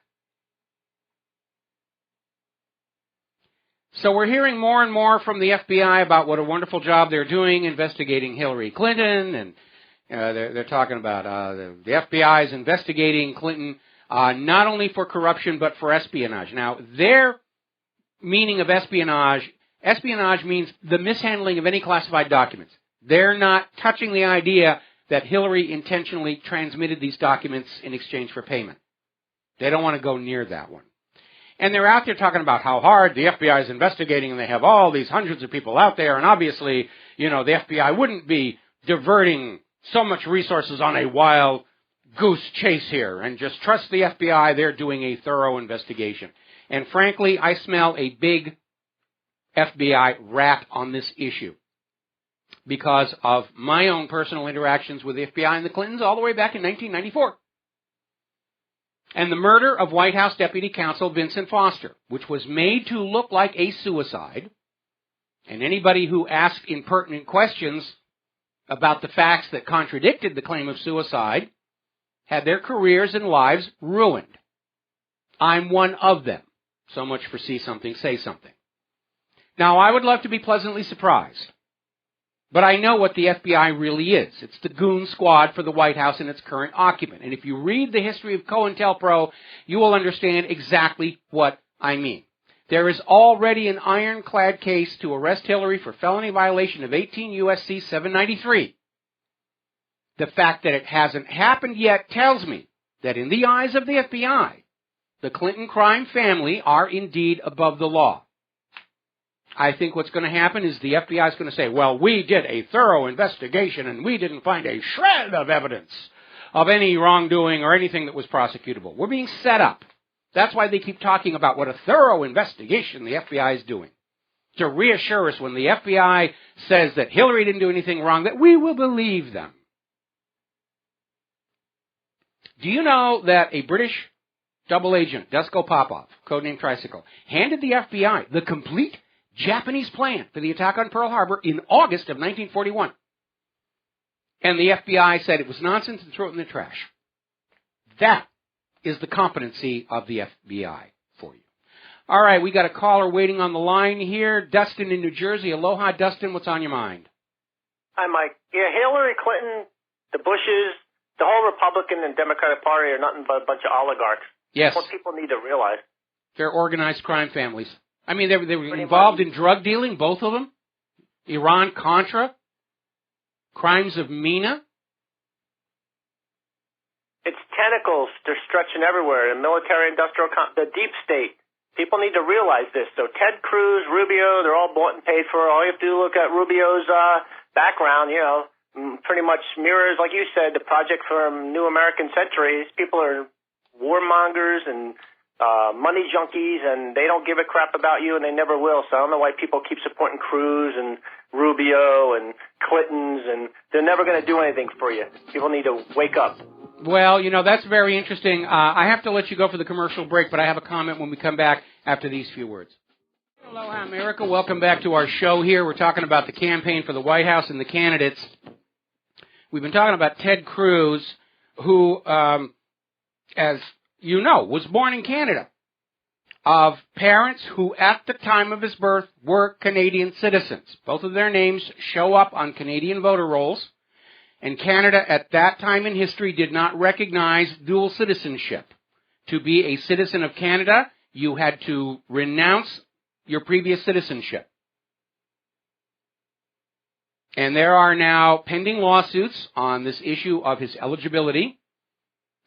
So we're hearing more and more from the FBI about what a wonderful job they're doing investigating Hillary Clinton, and they're talking about the FBI is investigating Clinton not only for corruption but for espionage. Now, their meaning of espionage means the mishandling of any classified documents. They're not touching the idea that Hillary intentionally transmitted these documents in exchange for payment. They don't want to go near that one. And they're out there talking about how hard the FBI is investigating, and they have all these hundreds of people out there, and obviously, the FBI wouldn't be diverting so much resources on a wild goose chase here, and just trust the FBI, they're doing a thorough investigation. And frankly, I smell a big FBI rap on this issue because of my own personal interactions with the FBI and the Clintons all the way back in 1994. And the murder of White House Deputy Counsel Vincent Foster, which was made to look like a suicide, and anybody who asked impertinent questions about the facts that contradicted the claim of suicide had their careers and lives ruined. I'm one of them. So much for see something, say something. Now, I would love to be pleasantly surprised, but I know what the FBI really is. It's the goon squad for the White House and its current occupant. And if you read the history of COINTELPRO, you will understand exactly what I mean. There is already an ironclad case to arrest Hillary for felony violation of 18 U.S.C. 793. The fact that it hasn't happened yet tells me that in the eyes of the FBI, the Clinton crime family are indeed above the law. I think what's going to happen is the FBI is going to say, well, we did a thorough investigation and we didn't find a shred of evidence of any wrongdoing or anything that was prosecutable. We're being set up. That's why they keep talking about what a thorough investigation the FBI is doing, to reassure us when the FBI says that Hillary didn't do anything wrong, that we will believe them. Do you know that a British double agent, Dusko Popov, codename Tricycle, handed the FBI the complete Japanese plan for the attack on Pearl Harbor in August of 1941? And the FBI said it was nonsense and threw it in the trash. That is the competency of the FBI for you. All right, we got a caller waiting on the line here. Dustin in New Jersey. Aloha, Dustin. What's on your mind? Hi, Mike. Yeah, Hillary Clinton, the Bushes, the whole Republican and Democratic Party are nothing but a bunch of oligarchs. Yes. What people need to realize. They're organized crime families. I mean, they were involved in drug dealing, both of them. Iran-Contra. Crimes of MENA. It's tentacles. They're stretching everywhere. The military-industrial, the deep state. People need to realize this. So Ted Cruz, Rubio, they're all bought and paid for. All you have to do is look at Rubio's background, pretty much mirrors, like you said, the project from New American Century. These people are warmongers and money junkies, and they don't give a crap about you, and they never will. So I don't know why people keep supporting Cruz and Rubio and Clintons, and they're never going to do anything for you. People need to wake up. Well, that's very interesting. I have to let you go for the commercial break, but I have a comment when we come back after these few words. Aloha, America. Welcome back to our show here. We're talking about the campaign for the White House and the candidates. We've been talking about Ted Cruz, who, as you know, was born in Canada, of parents who at the time of his birth were Canadian citizens. Both of their names show up on Canadian voter rolls. And Canada at that time in history did not recognize dual citizenship. To be a citizen of Canada, you had to renounce your previous citizenship. And there are now pending lawsuits on this issue of his eligibility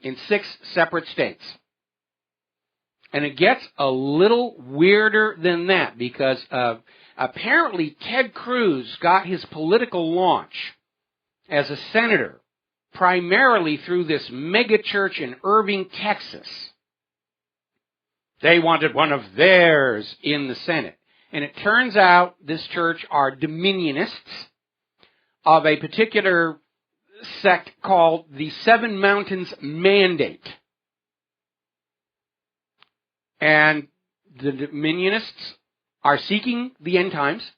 in 6 separate states. And it gets a little weirder than that because apparently Ted Cruz got his political launch as a senator primarily through this mega church in Irving, Texas. They wanted one of theirs in the Senate. And it turns out this church are dominionists of a particular sect called the Seven Mountains Mandate. And the dominionists are seeking the end times.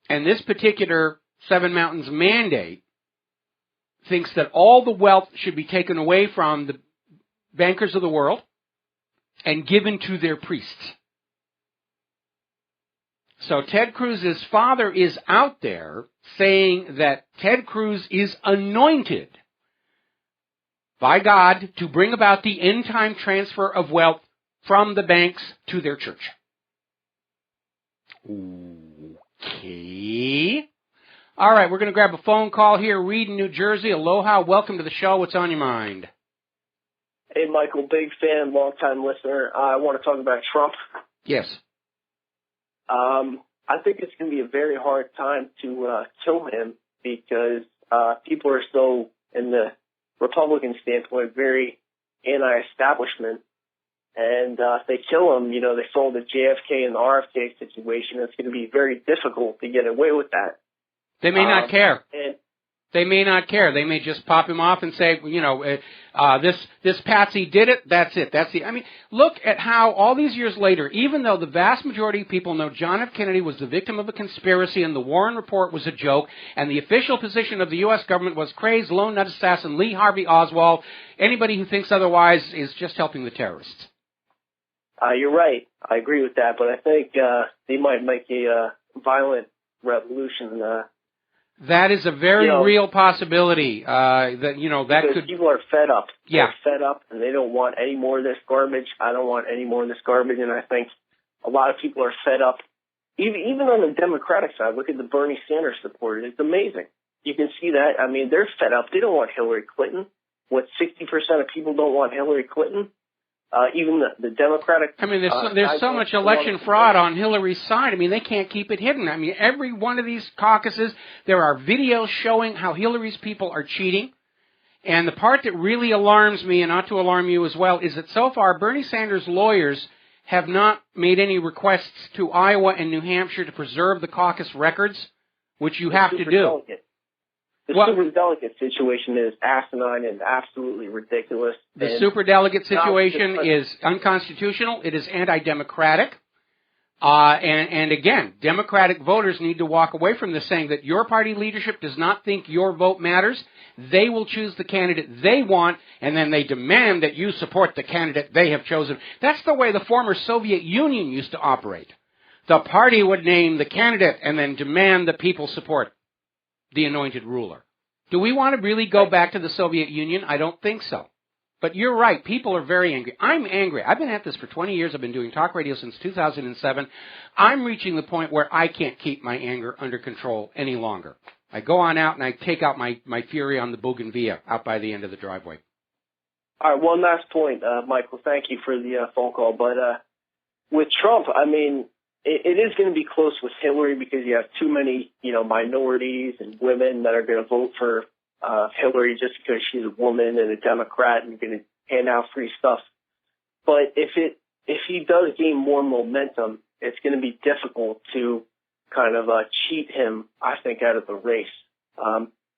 And this particular Seven Mountains Mandate thinks that all the wealth should be taken away from the bankers of the world and given to their priests. So Ted Cruz's father is out there saying that Ted Cruz is anointed by God to bring about the end-time transfer of wealth from the banks to their church. Okay. All right, we're going to grab a phone call here. Reed in New Jersey. Aloha. Welcome to the show. What's on your mind? Hey, Michael, big fan, long-time listener. I want to talk about Trump. Yes. I think it's going to be a very hard time to kill him because people are so, in the Republican standpoint, very anti-establishment. And if they kill him, you know, they saw the JFK and the RFK situation. It's going to be very difficult to get away with that. They may not care. And They may not care. They may just pop him off and say, you know, this patsy did it. That's it. That's the. I mean, look at how all these years later, even though the vast majority of people know John F. Kennedy was the victim of a conspiracy and the Warren Report was a joke, and the official position of the U.S. government was crazed lone nut assassin Lee Harvey Oswald. Anybody who thinks otherwise is just helping the terrorists. You're right. I agree with that, but I think they might make a violent revolution. That is a very real possibility. That could. People are fed up. Yeah. They're fed up, and they don't want any more of this garbage. I don't want any more of this garbage, and I think a lot of people are fed up. Even on the Democratic side, look at the Bernie Sanders supporters. It's amazing. You can see that. I mean, they're fed up. They don't want Hillary Clinton. What, 60% of people don't want Hillary Clinton? Even the Democratic... I mean, there's so much election fraud on Hillary's side. I mean, they can't keep it hidden. I mean, every one of these caucuses, there are videos showing how Hillary's people are cheating. And the part that really alarms me, and ought to alarm you as well, is that so far Bernie Sanders' lawyers have not made any requests to Iowa and New Hampshire to preserve the caucus records, which you have to do. The superdelegate situation is asinine and absolutely ridiculous. The superdelegate situation is unconstitutional. It is anti-democratic. And again, Democratic voters need to walk away from this saying that your party leadership does not think your vote matters. They will choose the candidate they want, and then they demand that you support the candidate they have chosen. That's the way the former Soviet Union used to operate. The party would name the candidate and then demand that people support the anointed ruler. Do we want to really go back to the Soviet Union? I don't think so. But you're right. People are very angry. I'm angry. I've been at this for 20 years. I've been doing talk radio since 2007. I'm reaching the point where I can't keep my anger under control any longer. I go on out and I take out my fury on the bougainvillea out by the end of the driveway. All right, one last point, Michael. Thank you for the phone call. But with Trump, I mean, it is going to be close with Hillary because you have too many, minorities and women that are going to vote for Hillary just because she's a woman and a Democrat and going to hand out free stuff. But if he does gain more momentum, it's going to be difficult to kind of cheat him, I think, out of the race.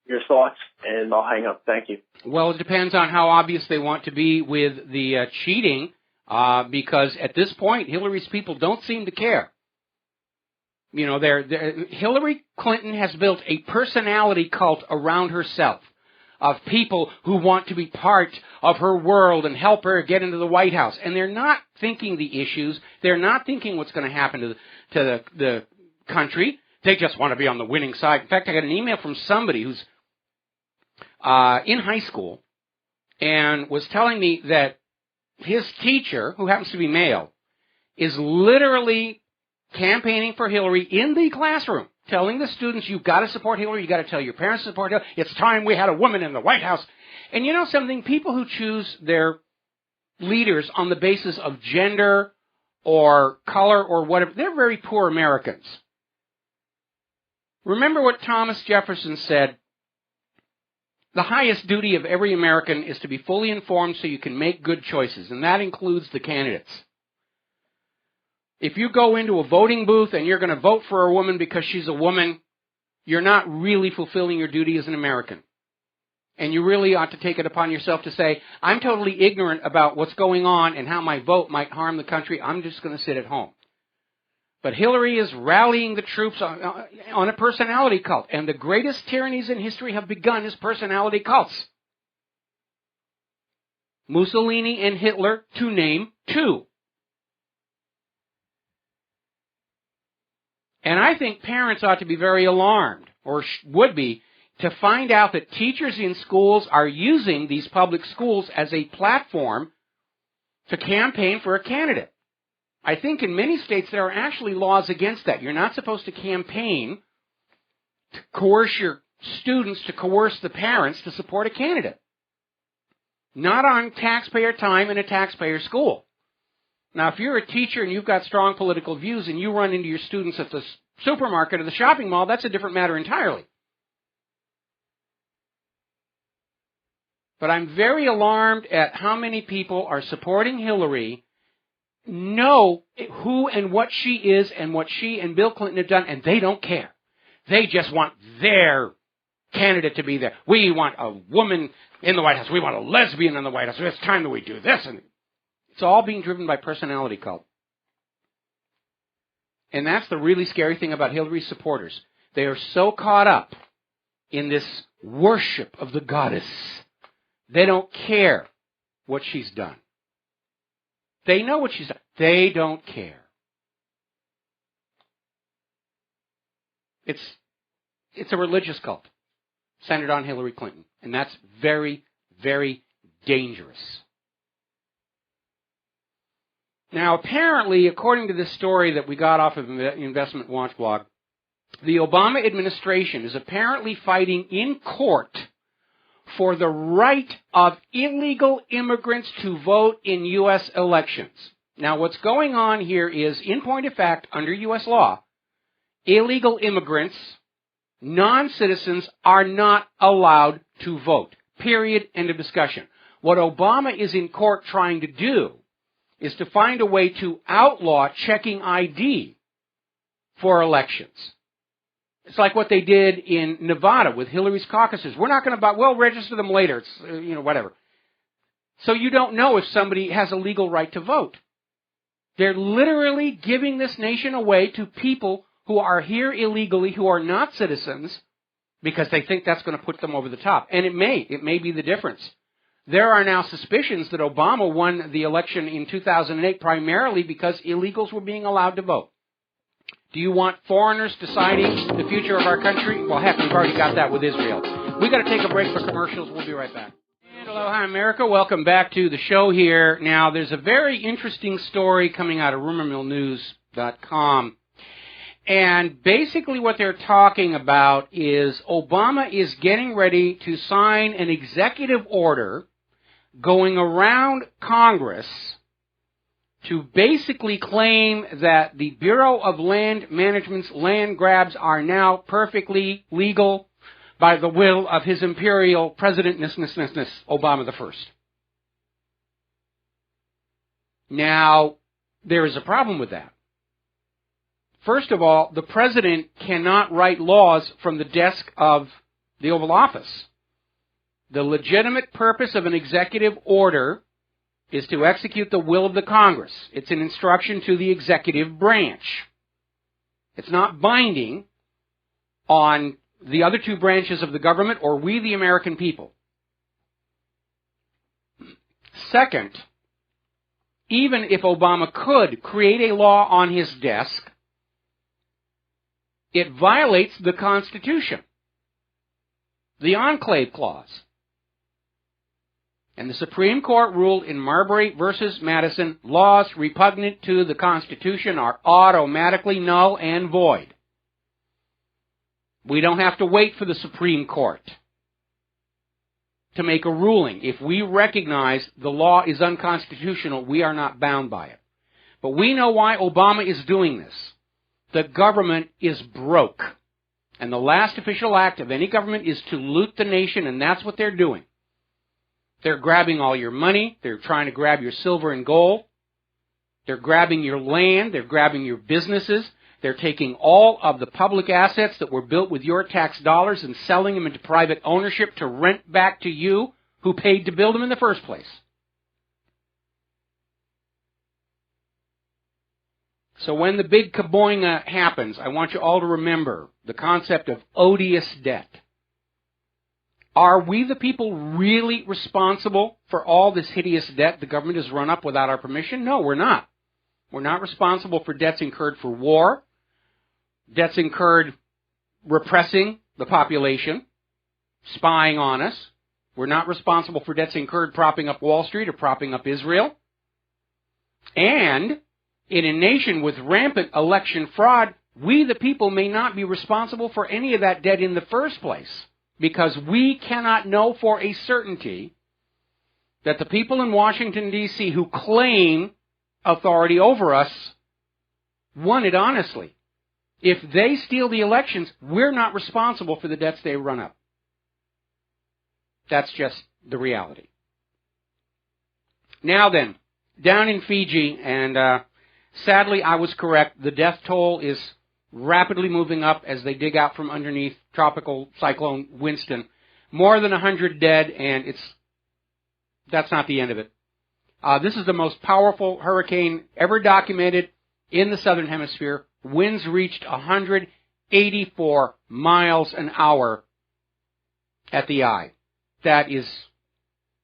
Your thoughts, and I'll hang up. Thank you. Well, it depends on how obvious they want to be with the cheating. Because at this point, Hillary's people don't seem to care. Hillary Clinton has built a personality cult around herself of people who want to be part of her world and help her get into the White House. And they're not thinking the issues. They're not thinking what's going to happen to the country. They just want to be on the winning side. In fact, I got an email from somebody who's in high school and was telling me that his teacher, who happens to be male, is literally campaigning for Hillary in the classroom, telling the students, you've got to support Hillary, you've got to tell your parents to support Hillary, it's time we had a woman in the White House. And you know something? People who choose their leaders on the basis of gender or color or whatever, they're very poor Americans. Remember what Thomas Jefferson said, the highest duty of every American is to be fully informed so you can make good choices, and that includes the candidates. If you go into a voting booth and you're going to vote for a woman because she's a woman, you're not really fulfilling your duty as an American. And you really ought to take it upon yourself to say, I'm totally ignorant about what's going on and how my vote might harm the country. I'm just going to sit at home. But Hillary is rallying the troops on a personality cult. And the greatest tyrannies in history have begun as personality cults. Mussolini and Hitler, to name two. And I think parents ought to be very alarmed, or would be, to find out that teachers in schools are using these public schools as a platform to campaign for a candidate. I think in many states there are actually laws against that. You're not supposed to campaign to coerce your students, to coerce the parents to support a candidate. not on taxpayer time in a taxpayer school. Now, if you're a teacher and you've got strong political views and you run into your students at the supermarket or the shopping mall, that's a different matter entirely. But I'm very alarmed at how many people are supporting Hillary, know who and what she is and what she and Bill Clinton have done, and they don't care. They just want their candidate to be there. We want a woman in the White House. We want a lesbian in the White House. It's time that we do this. And it's all being driven by personality cult. And that's the really scary thing about Hillary's supporters. They are so caught up in this worship of the goddess. They don't care what she's done. They know what she's done. They don't care. It's a religious cult centered on Hillary Clinton. And that's very, very dangerous. Now, apparently, according to this story that we got off of Investment Watch blog, the Obama administration is apparently fighting in court for the right of illegal immigrants to vote in U.S. elections. Now, what's going on here is, in point of fact, under U.S. law, illegal immigrants, non-citizens, are not allowed to vote. Period. End of discussion. What Obama is in court trying to do is to find a way to outlaw checking ID for elections. It's like what they did in Nevada with Hillary's caucuses. We're not going to, we'll register them later. It's, whatever. So you don't know if somebody has a legal right to vote. They're literally giving this nation away to people who are here illegally, who are not citizens, because they think that's going to put them over the top. And it may be the difference. There are now suspicions that Obama won the election in 2008 primarily because illegals were being allowed to vote. Do you want foreigners deciding the future of our country? Well, heck, we've already got that with Israel. We've got to take a break for commercials. We'll be right back. And aloha, America. Welcome back to the show here. Now, there's a very interesting story coming out of rumormillnews.com. And basically what they're talking about is Obama is getting ready to sign an executive order going around Congress to basically claim that the Bureau of Land Management's land grabs are now perfectly legal by the will of His Imperial President Obama the First. Now, there is a problem with that. First of all, the President cannot write laws from the desk of the Oval Office. The legitimate purpose of an executive order is to execute the will of the Congress. It's an instruction to the executive branch. It's not binding on the other two branches of the government or we, the American people. Second, even if Obama could create a law on his desk, it violates the Constitution, the Enclave Clause. And the Supreme Court ruled in Marbury versus Madison, laws repugnant to the Constitution are automatically null and void. We don't have to wait for the Supreme Court to make a ruling. If we recognize the law is unconstitutional, we are not bound by it. But we know why Obama is doing this. The government is broke. And the last official act of any government is to loot the nation, and that's what they're doing. They're grabbing all your money. They're trying to grab your silver and gold. They're grabbing your land. They're grabbing your businesses. They're taking all of the public assets that were built with your tax dollars and selling them into private ownership to rent back to you who paid to build them in the first place. So when the big kaboinga happens, I want you all to remember the concept of odious debt. Are we the people really responsible for all this hideous debt the government has run up without our permission? No, we're not. We're not responsible for debts incurred for war, debts incurred repressing the population, spying on us. We're not responsible for debts incurred propping up Wall Street or propping up Israel. And in a nation with rampant election fraud, we the people may not be responsible for any of that debt in the first place, because we cannot know for a certainty that the people in Washington, D.C. who claim authority over us won it honestly. If they steal the elections, we're not responsible for the debts they run up. That's just the reality. Now then, down in Fiji, and sadly I was correct, the death toll is rapidly moving up as they dig out from underneath Tropical Cyclone Winston. More than 100 dead, and that's not the end of it. This is the most powerful hurricane ever documented in the Southern Hemisphere. Winds reached 184 miles an hour at the eye. That is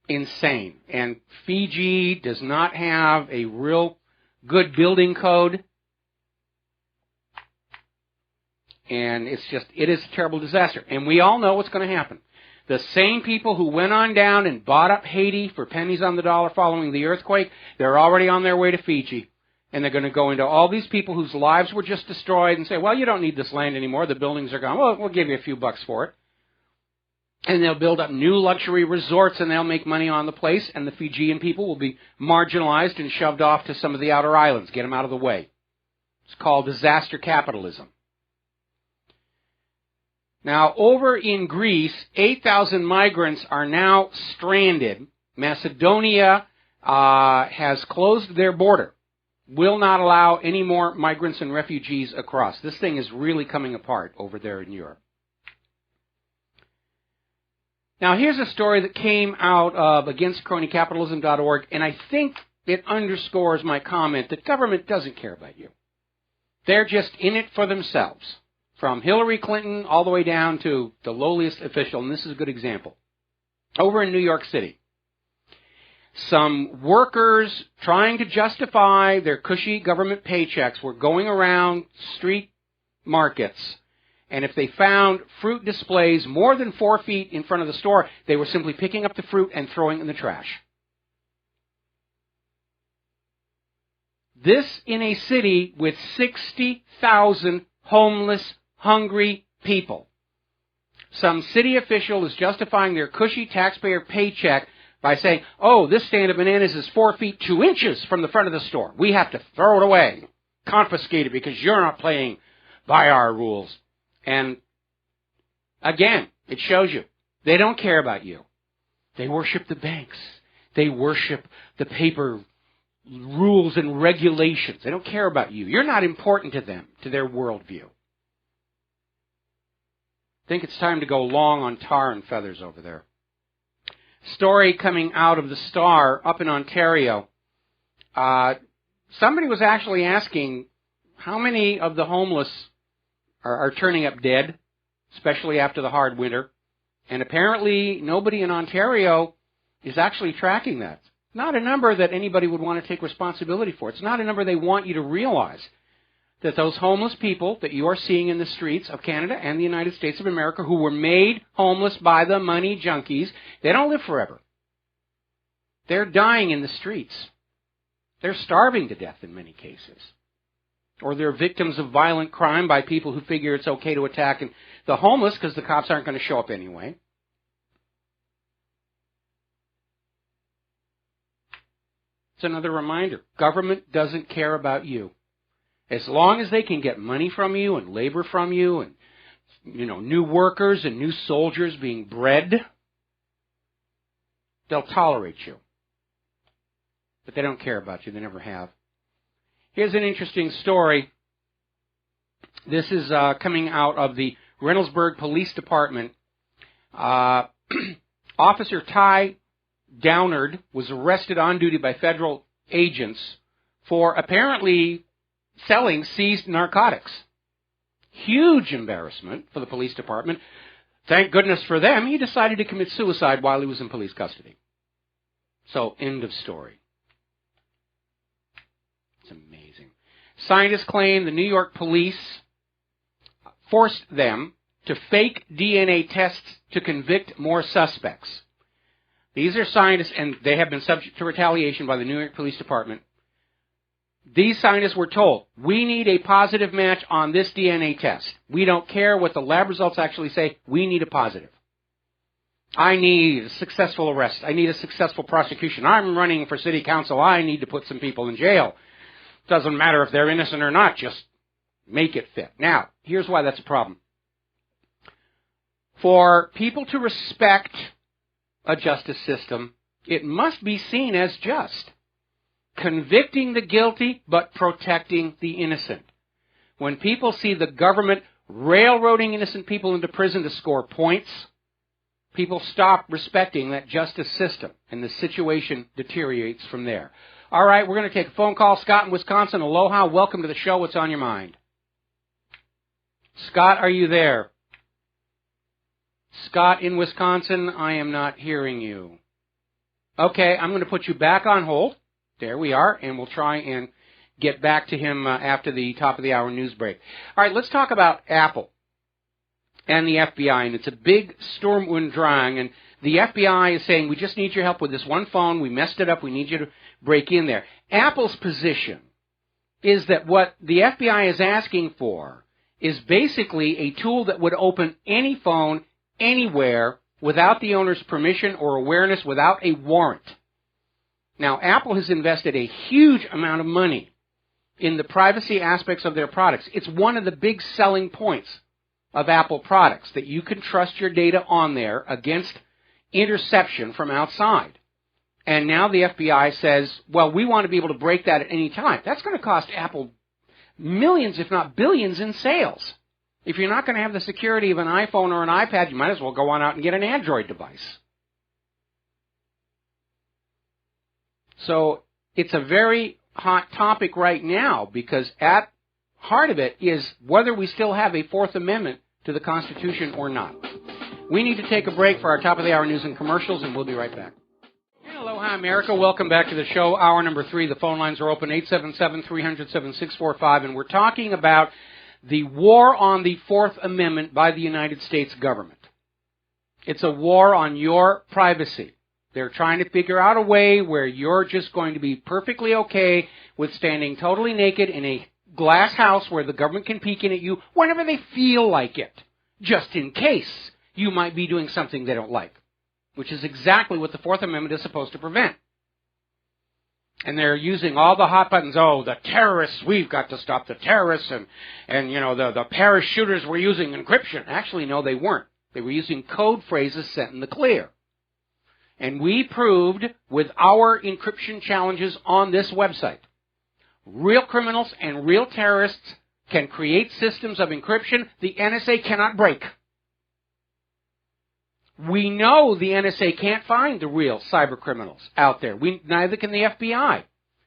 insane. And Fiji does not have a real good building code. And it is a terrible disaster. And we all know what's going to happen. The same people who went on down and bought up Haiti for pennies on the dollar following the earthquake, they're already on their way to Fiji. And they're going to go into all these people whose lives were just destroyed and say, well, you don't need this land anymore. The buildings are gone. Well, we'll give you a few bucks for it. And they'll build up new luxury resorts and they'll make money on the place. And the Fijian people will be marginalized and shoved off to some of the outer islands. Get them out of the way. It's called disaster capitalism. Now, over in Greece, 8,000 migrants are now stranded. Macedonia has closed their border. Will not allow any more migrants and refugees across. This thing is really coming apart over there in Europe. Now, here's a story that came out of againstcronycapitalism.org, and I think it underscores my comment that government doesn't care about you. They're just in it for themselves, from Hillary Clinton all the way down to the lowliest official, and this is a good example. Over in New York City, some workers trying to justify their cushy government paychecks were going around street markets, and if they found fruit displays more than 4 feet in front of the store, they were simply picking up the fruit and throwing it in the trash. This in a city with 60,000 homeless, hungry people. Some city official is justifying their cushy taxpayer paycheck by saying, oh, this stand of bananas is 4 feet 2 inches from the front of the store. We have to throw it away, confiscate it because you're not playing by our rules. And again, it shows you, they don't care about you. They worship the banks. They worship the paper rules and regulations. They don't care about you. You're not important to them, to their worldview. I think it's time to go long on tar and feathers over there. Story coming out of the Star up in Ontario. Somebody was actually asking how many of the homeless are turning up dead, especially after the hard winter. And apparently nobody in Ontario is actually tracking that. Not a number that anybody would want to take responsibility for. It's not a number they want you to realize. That those homeless people that you are seeing in the streets of Canada and the United States of America who were made homeless by the money junkies, they don't live forever. They're dying in the streets. They're starving to death in many cases. Or they're victims of violent crime by people who figure it's okay to attack the homeless because the cops aren't going to show up anyway. It's another reminder. Government doesn't care about you. As long as they can get money from you and labor from you and, new workers and new soldiers being bred, they'll tolerate you. But they don't care about you. They never have. Here's an interesting story. This is coming out of the Reynoldsburg Police Department. Officer Ty Downard was arrested on duty by federal agents for apparently selling seized narcotics. Huge embarrassment for the police department. Thank goodness for them, he decided to commit suicide while he was in police custody. So, end of story. It's amazing. Scientists claim the New York police forced them to fake DNA tests to convict more suspects. These are scientists, and they have been subject to retaliation by the New York Police Department. These scientists were told, we need a positive match on this DNA test. We don't care what the lab results actually say. We need a positive. I need a successful arrest. I need a successful prosecution. I'm running for city council. I need to put some people in jail. Doesn't matter if they're innocent or not. Just make it fit. Now, here's why that's a problem. For people to respect a justice system, it must be seen as just. Convicting the guilty, but protecting the innocent. When people see the government railroading innocent people into prison to score points, people stop respecting that justice system, and the situation deteriorates from there. All right, we're going to take a phone call. Scott in Wisconsin, aloha. Welcome to the show. What's on your mind? Scott, are you there? Scott in Wisconsin, I am not hearing you. Okay, I'm going to put you back on hold. There we are, and we'll try and get back to him after the top of the hour news break. All right, let's talk about Apple and the FBI, and it's a big Sturm und Drang, and the FBI is saying, we just need your help with this one phone. We messed it up. We need you to break in there. Apple's position is that what the FBI is asking for is basically a tool that would open any phone anywhere without the owner's permission or awareness, without a warrant. Now, Apple has invested a huge amount of money in the privacy aspects of their products. It's one of the big selling points of Apple products, that you can trust your data on there against interception from outside. And now the FBI says, well, we want to be able to break that at any time. That's going to cost Apple millions, if not billions, in sales. If you're not going to have the security of an iPhone or an iPad, you might as well go on out and get an Android device. So it's a very hot topic right now, because at heart of it is whether we still have a Fourth Amendment to the Constitution or not. We need to take a break for our top of the hour news and commercials, and we'll be right back. Aloha, America. Welcome back to the show. Hour number 3. The phone lines are open, 877-300-7645, and we're talking about the war on the Fourth Amendment by the United States government. It's a war on your privacy. They're trying to figure out a way where you're just going to be perfectly okay with standing totally naked in a glass house where the government can peek in at you whenever they feel like it, just in case you might be doing something they don't like, which is exactly what the Fourth Amendment is supposed to prevent. And they're using all the hot buttons. Oh, the terrorists, we've got to stop the terrorists, and you know, the Paris shooters were using encryption. Actually, no, they weren't. They were using code phrases sent in the clear. And we proved with our encryption challenges on this website, real criminals and real terrorists can create systems of encryption the NSA cannot break. We know the NSA can't find the real cyber criminals out there. Neither can the FBI.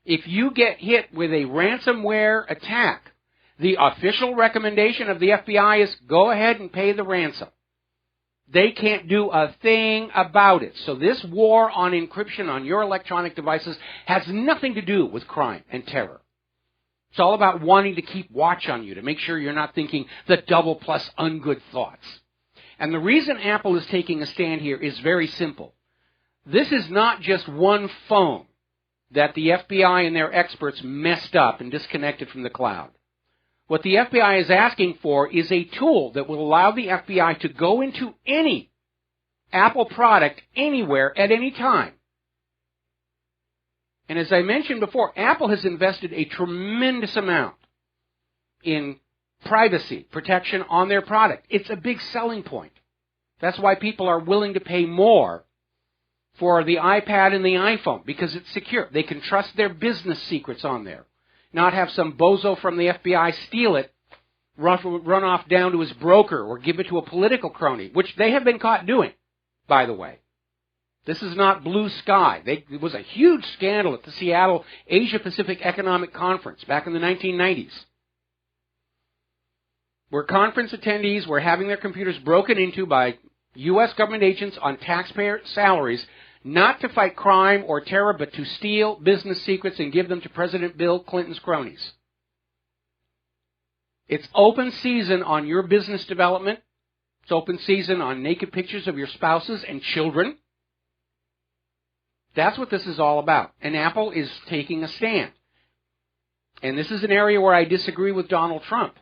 If you get hit with a ransomware attack, the official recommendation of the FBI is go ahead and pay the ransom. They can't do a thing about it. So this war on encryption on your electronic devices has nothing to do with crime and terror. It's all about wanting to keep watch on you to make sure you're not thinking the double plus ungood thoughts. And the reason Apple is taking a stand here is very simple. This is not just one phone that the FBI and their experts messed up and disconnected from the cloud. What the FBI is asking for is a tool that will allow the FBI to go into any Apple product anywhere at any time. And as I mentioned before, Apple has invested a tremendous amount in privacy protection on their product. It's a big selling point. That's why people are willing to pay more for the iPad and the iPhone, because it's secure. They can trust their business secrets on there. Not have some bozo from the FBI steal it, run off down to his broker, or give it to a political crony, which they have been caught doing, by the way. This is not blue sky. It was a huge scandal at the Seattle Asia-Pacific Economic Conference back in the 1990s, where conference attendees were having their computers broken into by U.S. government agents on taxpayer salaries, not to fight crime or terror, but to steal business secrets and give them to President Bill Clinton's cronies. It's open season on your business development. It's open season on naked pictures of your spouses and children. That's what this is all about. And Apple is taking a stand. And this is an area where I disagree with Donald Trump.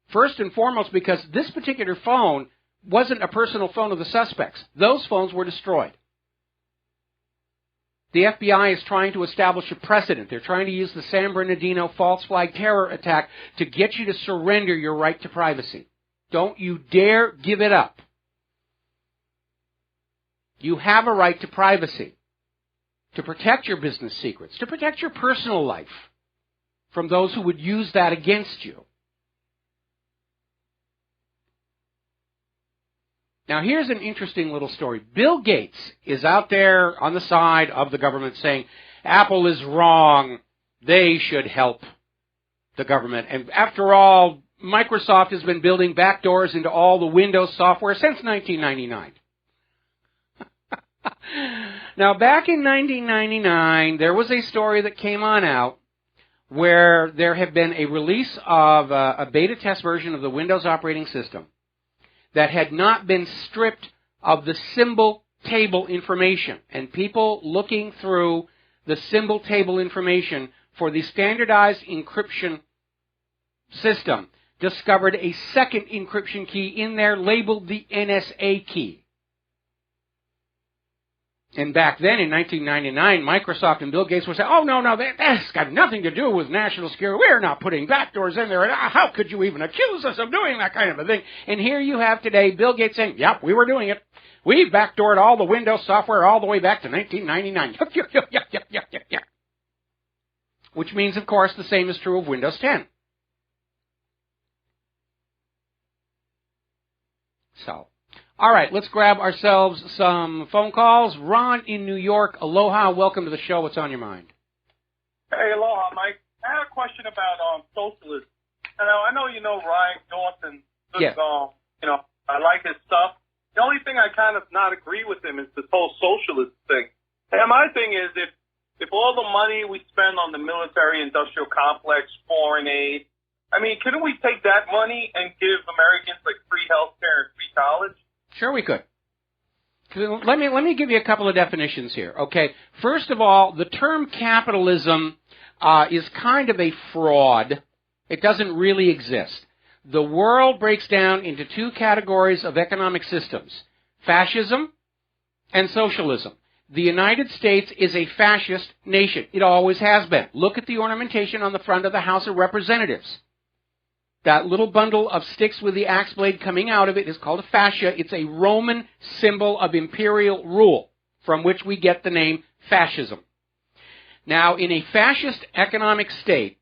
First and foremost, because this particular phone wasn't a personal phone of the suspects. Those phones were destroyed. The FBI is trying to establish a precedent. They're trying to use the San Bernardino false flag terror attack to get you to surrender your right to privacy. Don't you dare give it up. You have a right to privacy, to protect your business secrets, to protect your personal life from those who would use that against you. Now, here's an interesting little story. Bill Gates is out there on the side of the government saying, Apple is wrong. They should help the government. And after all, Microsoft has been building backdoors into all the Windows software since 1999. Now, back in 1999, there was a story that came on out where there had been a release of a beta test version of the Windows operating system that had not been stripped of the symbol table information. And people looking through the symbol table information for the standardized encryption system discovered a second encryption key in there labeled the NSA key. And back then, in 1999, Microsoft and Bill Gates would say, oh, no, that's got nothing to do with national security. We're not putting backdoors in there. How could you even accuse us of doing that kind of a thing? And here you have today Bill Gates saying, yep, we were doing it. We backdoored all the Windows software all the way back to 1999. Which means, of course, the same is true of Windows 10. So, all right, let's grab ourselves some phone calls. Ron in New York, aloha, welcome to the show. What's on your mind? Hey, aloha, Mike. I had a question about socialism. I know you know Ryan Dawson. Yeah. I like his stuff. The only thing I kind of not agree with him is this whole socialist thing. And my thing is, if all the money we spend on the military-industrial complex, foreign aid, couldn't we take that money and give Americans like free health care and free college? Sure we could. Let me give you a couple of definitions here, okay? First of all, the term capitalism is kind of a fraud. It doesn't really exist. The world breaks down into two categories of economic systems, fascism and socialism. The United States is a fascist nation. It always has been. Look at the ornamentation on the front of the House of Representatives. That little bundle of sticks with the axe blade coming out of it is called a fascia. It's a Roman symbol of imperial rule, from which we get the name fascism. Now, in a fascist economic state,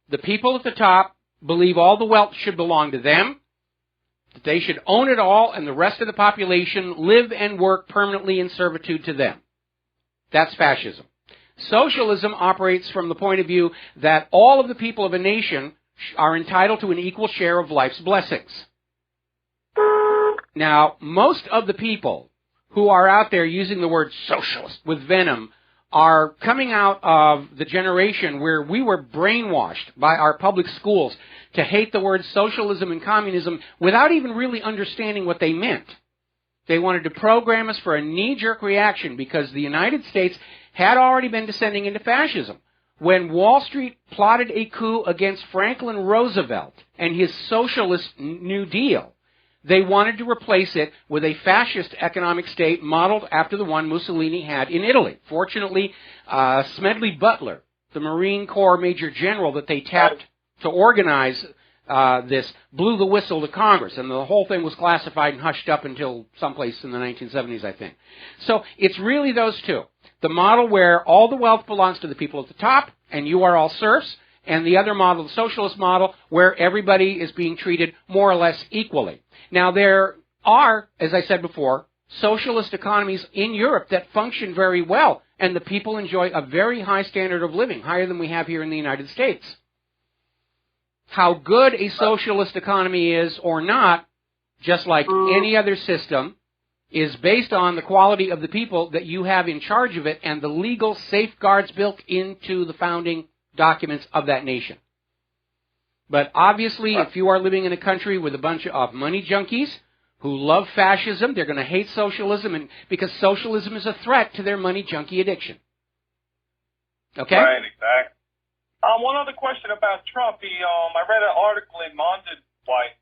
the people at the top believe all the wealth should belong to them, that they should own it all, and the rest of the population live and work permanently in servitude to them. That's fascism. Socialism operates from the point of view that all of the people of a nation are entitled to an equal share of life's blessings. Now, most of the people who are out there using the word socialist with venom are coming out of the generation where we were brainwashed by our public schools to hate the words socialism and communism without even really understanding what they meant. They wanted to program us for a knee-jerk reaction because the United States had already been descending into fascism. When Wall Street plotted a coup against Franklin Roosevelt and his socialist New Deal, they wanted to replace it with a fascist economic state modeled after the one Mussolini had in Italy. Fortunately, Smedley Butler, the Marine Corps Major General that they tapped to organize this, blew the whistle to Congress, and the whole thing was classified and hushed up until someplace in the 1970s, I think. So it's really those two. The model where all the wealth belongs to the people at the top, and you are all serfs, and the other model, the socialist model, where everybody is being treated more or less equally. Now, there are, as I said before, socialist economies in Europe that function very well, and the people enjoy a very high standard of living, higher than we have here in the United States. How good a socialist economy is or not, just like any other system, is based on the quality of the people that you have in charge of it and the legal safeguards built into the founding documents of that nation. But obviously, if you are living in a country with a bunch of money junkies who love fascism, they're going to hate socialism, and because socialism is a threat to their money junkie addiction. Okay? Right, exactly. One other question about Trump. I read an article in Monday's Wife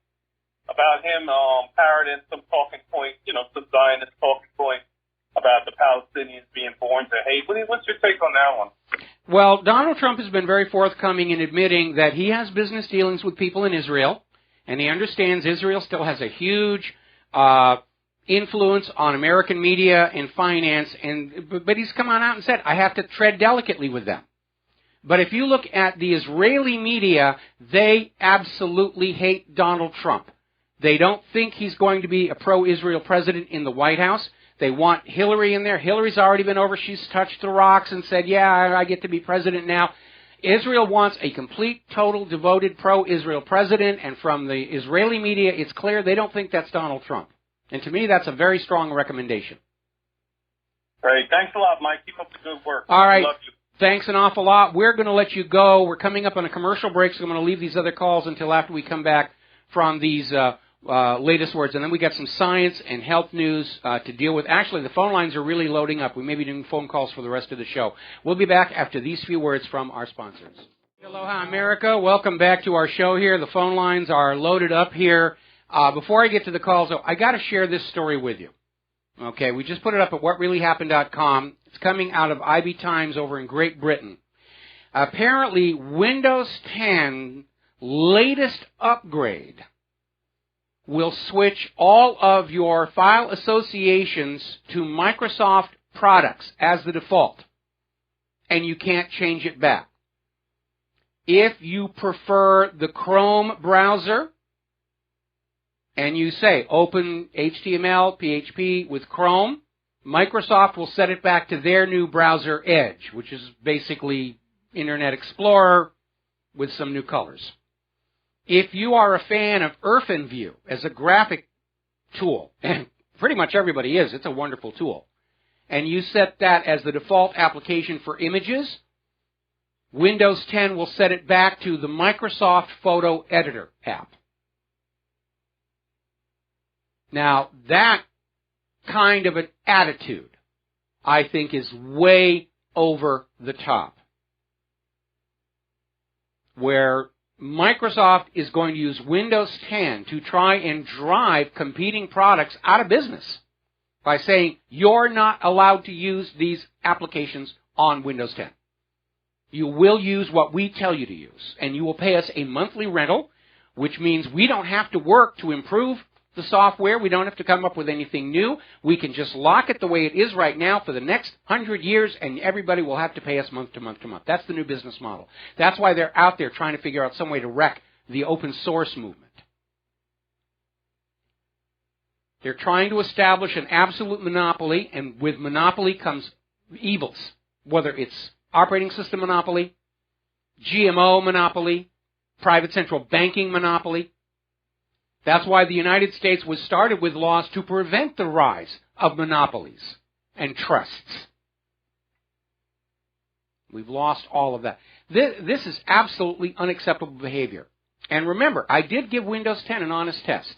about him parroting some talking point, some Zionist talking point about the Palestinians being born to hate. What's your take on that one? Well, Donald Trump has been very forthcoming in admitting that he has business dealings with people in Israel, and he understands Israel still has a huge influence on American media and finance, but he's come on out and said, I have to tread delicately with them. But if you look at the Israeli media, they absolutely hate Donald Trump. They don't think he's going to be a pro-Israel president in the White House. They want Hillary in there. Hillary's already been over. She's touched the rocks and said, yeah, I get to be president now. Israel wants a complete, total, devoted pro-Israel president, and from the Israeli media, it's clear they don't think that's Donald Trump. And to me, that's a very strong recommendation. Great. Thanks a lot, Mike. Keep up the good work. All right. Love you. Thanks an awful lot. We're going to let you go. We're coming up on a commercial break, so I'm going to leave these other calls until after we come back from these latest words. And then we got some science and health news to deal with. Actually, the phone lines are really loading up. We may be doing phone calls for the rest of the show. We'll be back after these few words from our sponsors. Aloha, America. Welcome back to our show here. The phone lines are loaded up here. Before I get to the calls, though, I got to share this story with you. Okay, we just put it up at WhatReallyHappened.com. It's coming out of IB Times over in Great Britain. Apparently, Windows 10 latest upgrade will switch all of your file associations to Microsoft products as the default, and you can't change it back. If you prefer the Chrome browser, and you say open HTML, PHP with Chrome, Microsoft will set it back to their new browser Edge, which is basically Internet Explorer with some new colors. If you are a fan of IrfanView as a graphic tool, and pretty much everybody is, it's a wonderful tool, and you set that as the default application for images, Windows 10 will set it back to the Microsoft Photo Editor app. Now, that kind of an attitude, I think, is way over the top, where Microsoft is going to use Windows 10 to try and drive competing products out of business by saying, you're not allowed to use these applications on Windows 10. You will use what we tell you to use, and you will pay us a monthly rental, which means we don't have to work to improve the software. We don't have to come up with anything new. We can just lock it the way it is right now for the next 100 years, and everybody will have to pay us month to month to month. That's the new business model. That's why they're out there trying to figure out some way to wreck the open source movement. They're trying to establish an absolute monopoly, and with monopoly comes evils, whether it's operating system monopoly, GMO monopoly, private central banking monopoly. That's why the United States was started with laws to prevent the rise of monopolies and trusts. We've lost all of that. This is absolutely unacceptable behavior. And remember, I did give Windows 10 an honest test.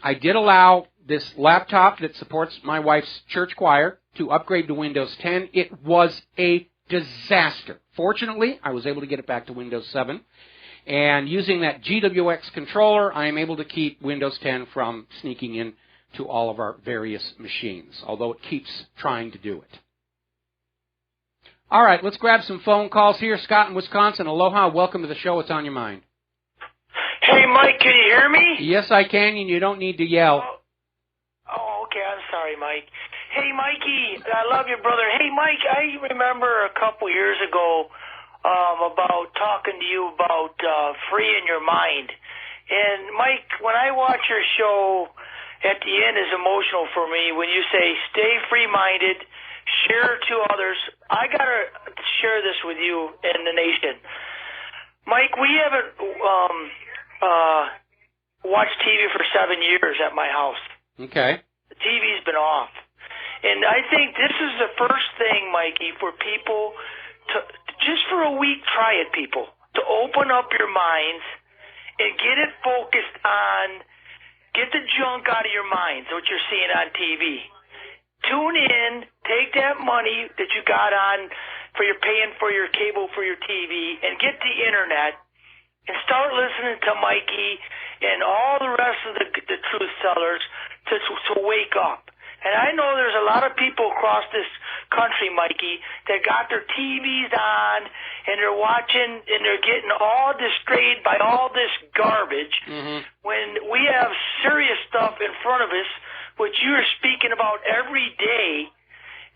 I did allow this laptop that supports my wife's church choir to upgrade to Windows 10. It was a disaster. Fortunately, I was able to get it back to Windows 7. And using that GWX controller, I am able to keep Windows 10 from sneaking in to all of our various machines, although it keeps trying to do it. All right, let's grab some phone calls here. Scott in Wisconsin, aloha, welcome to the show. What's on your mind? Hey, Mike, can you hear me? Yes, I can, and you don't need to yell. Oh, okay, I'm sorry, Mike. Hey, Mikey, I love you, brother. Hey, Mike, I remember a couple years ago about talking to you about freeing your mind. And, Mike, when I watch your show, at the end is emotional for me when you say, stay free-minded, share to others. I got to share this with you and the nation. Mike, we haven't watched TV for 7 years at my house. Okay. The TV's been off. And I think this is the first thing, Mikey, for people to, just for a week, try it, people, to open up your minds and get it focused on, get the junk out of your minds, what you're seeing on TV. Tune in, take that money that you got on for your paying for your cable for your TV, and get the internet and start listening to Mikey and all the rest of the truth tellers to wake up. And I know there's a lot of people across this country, Mikey, that got their TVs on and they're watching and they're getting all distrayed by all this garbage when we have serious stuff in front of us, which you're speaking about every day.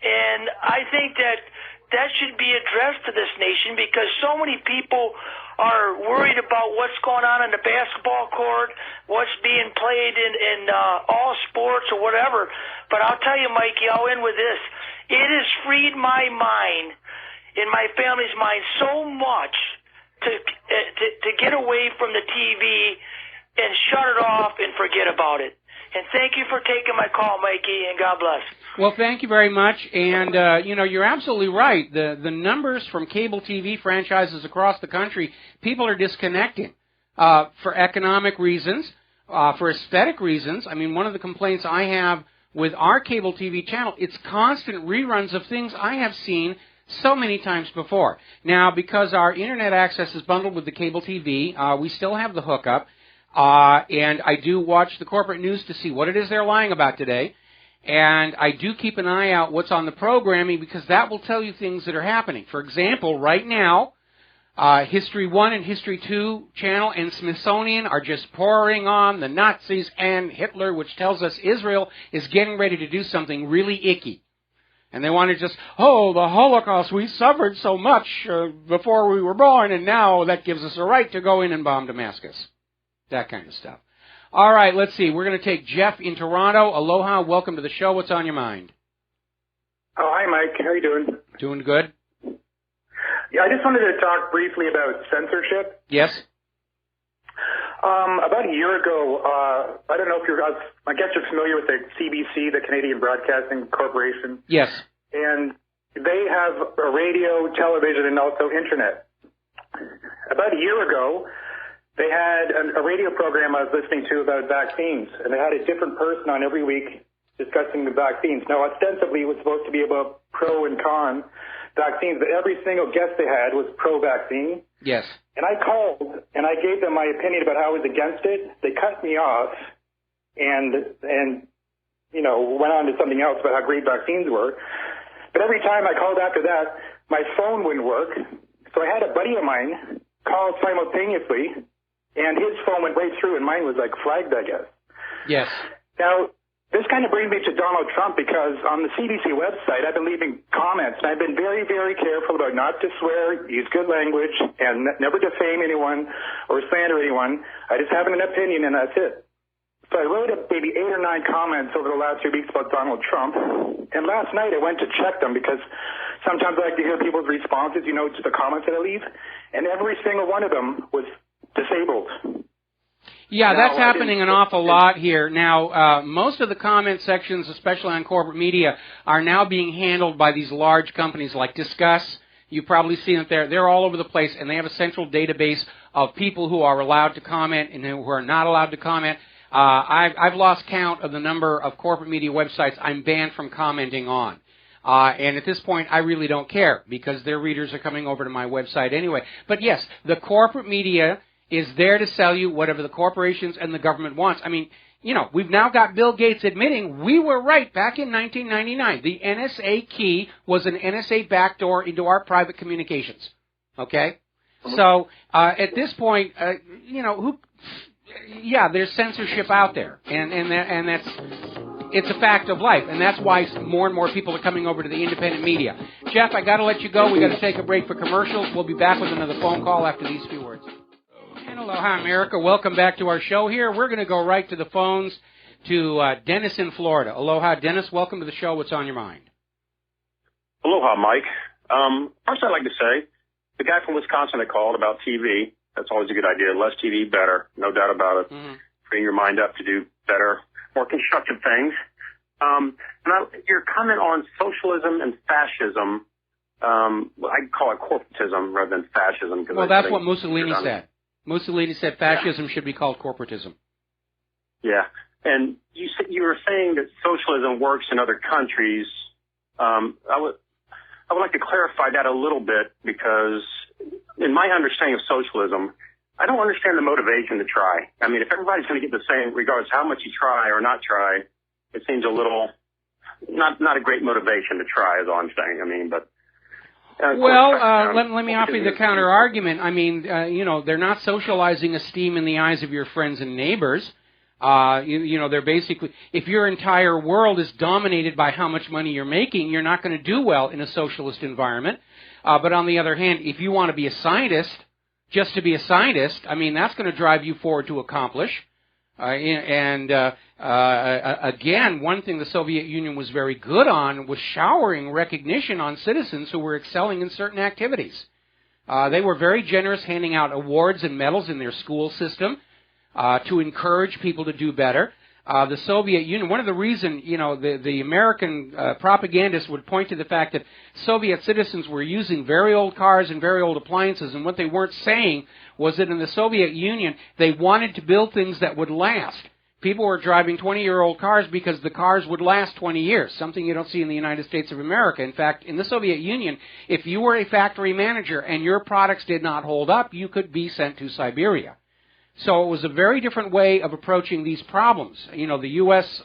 And I think that should be addressed to this nation because so many people are worried about what's going on the basketball court, what's being played in all sports or whatever. But I'll tell you, Mikey, I'll end with this. It has freed my mind and my family's mind so much to get away from the TV and shut it off and forget about it. And thank you for taking my call, Mikey, and God bless. Well, thank you very much. And, you're absolutely right. The numbers from cable TV franchises across the country, people are disconnecting for economic reasons, for aesthetic reasons. I mean, one of the complaints I have with our cable TV channel, it's constant reruns of things I have seen so many times before. Now, because our Internet access is bundled with the cable TV, we still have the hookup. And I do watch the corporate news to see what it is they're lying about today. And I do keep an eye out what's on the programming because that will tell you things that are happening. For example, right now, History 1 and History 2 channel and Smithsonian are just pouring on the Nazis and Hitler, which tells us Israel is getting ready to do something really icky. And they want to just, the Holocaust, we suffered so much before we were born, and now that gives us a right to go in and bomb Damascus. That kind of stuff. All right, let's see. We're going to take Jeff in Toronto. Aloha, welcome to the show. What's on your mind? Oh, hi, Mike. How are you doing? Doing good. Yeah, I just wanted to talk briefly about censorship. Yes. About a year ago, I don't know if I guess you're familiar with the CBC, the Canadian Broadcasting Corporation. Yes. And they have a radio, television, and also internet. About a year ago, they had a radio program I was listening to about vaccines, and they had a different person on every week discussing the vaccines. Now, ostensibly, it was supposed to be about pro and con vaccines, but every single guest they had was pro-vaccine. Yes. And I called, and I gave them my opinion about how I was against it. They cut me off and went on to something else about how great vaccines were. But every time I called after that, my phone wouldn't work. So I had a buddy of mine call simultaneously, and his phone went right through, and mine was, flagged, I guess. Yes. Now, this kind of brings me to Donald Trump, because on the CBC website, I've been leaving comments, and I've been very, very careful about not to swear, use good language, and never defame anyone or slander anyone. I just have an opinion, and that's it. So I wrote up maybe 8 or 9 comments over the last 2 weeks about Donald Trump, and last night I went to check them, because sometimes I like to hear people's responses, to the comments that I leave, and every single one of them was disabled. Yeah, that's happening an awful lot here. Now, most of the comment sections, especially on corporate media, are now being handled by these large companies like Discuss. You've probably seen it there. They're all over the place, and they have a central database of people who are allowed to comment and who are not allowed to comment. I've lost count of the number of corporate media websites I'm banned from commenting on. And at this point, I really don't care because their readers are coming over to my website anyway. But yes, the corporate media is there to sell you whatever the corporations and the government wants. I mean, we've now got Bill Gates admitting we were right back in 1999. The NSA key was an NSA backdoor into our private communications. Okay? So, at this point, there's censorship out there. And that's, it's a fact of life. And that's why more and more people are coming over to the independent media. Jeff, I got to let you go. We got to take a break for commercials. We'll be back with another phone call after these few words. Aloha, America. Welcome back to our show here. We're going to go right to the phones to Dennis in Florida. Aloha, Dennis. Welcome to the show. What's on your mind? Aloha, Mike. First, I'd like to say the guy from Wisconsin that called about TV, that's always a good idea. Less TV, better. No doubt about it. Mm-hmm. Freeing your mind up to do better, more constructive things. Your comment on socialism and fascism, I'd call it corporatism rather than fascism. Well, that's what Mussolini said. Mussolini said fascism should be called corporatism. Yeah, and you were saying that socialism works in other countries. I would like to clarify that a little bit because in my understanding of socialism, I don't understand the motivation to try. I mean, if everybody's going to get the same, regardless how much you try or not try, it seems a little not a great motivation to try, is all I'm saying. I mean, but. Let me offer you the counter argument. I mean, they're not socializing esteem in the eyes of your friends and neighbors. They're basically, if your entire world is dominated by how much money you're making, you're not going to do well in a socialist environment. But on the other hand, if you want to be a scientist, just to be a scientist, I mean, that's going to drive you forward to accomplish. Again, one thing the Soviet Union was very good on was showering recognition on citizens who were excelling in certain activities. They were very generous, handing out awards and medals in their school system to encourage people to do better. The Soviet Union, one of the reasons, the American propagandists would point to the fact that Soviet citizens were using very old cars and very old appliances, and what they weren't saying was that in the Soviet Union, they wanted to build things that would last. People were driving 20-year-old cars because the cars would last 20 years, something you don't see in the United States of America. In fact, in the Soviet Union, if you were a factory manager and your products did not hold up, you could be sent to Siberia. So it was a very different way of approaching these problems. The U.S.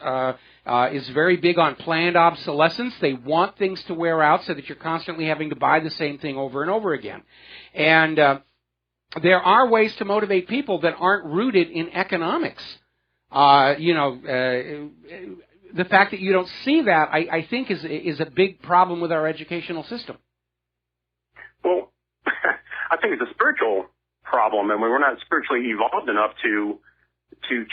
Is very big on planned obsolescence. They want things to wear out so that you're constantly having to buy the same thing over and over again. And there are ways to motivate people that aren't rooted in economics. The fact that you don't see that, I think, is a big problem with our educational system. Well, I think it's a spiritual problem, and we're not spiritually evolved enough to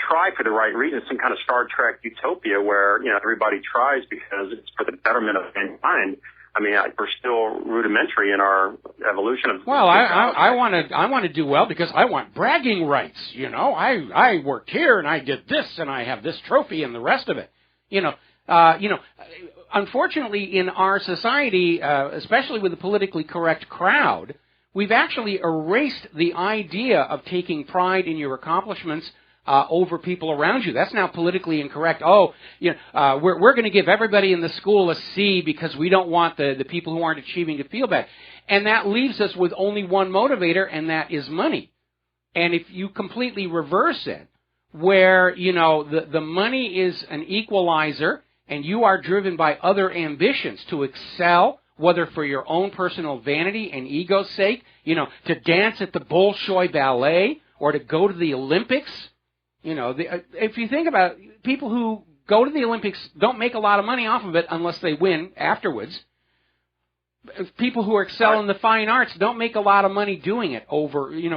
try for the right reason. Some kind of Star Trek utopia where everybody tries because it's for the betterment of mankind. I mean, we're still rudimentary in our evolution. Well, I want to do well because I want bragging rights. I worked here and I did this and I have this trophy and the rest of it. Unfortunately, in our society, especially with the politically correct crowd, we've actually erased the idea of taking pride in your accomplishments over people around you. That's now politically incorrect. We're going to give everybody in the school a C because we don't want the people who aren't achieving to feel bad. And that leaves us with only one motivator, and that is money. And if you completely reverse it, where, the money is an equalizer and you are driven by other ambitions to excel, whether for your own personal vanity and ego's sake, to dance at the Bolshoi Ballet or to go to the Olympics. If you think about it, people who go to the Olympics don't make a lot of money off of it unless they win afterwards. People who excel in the fine arts don't make a lot of money doing it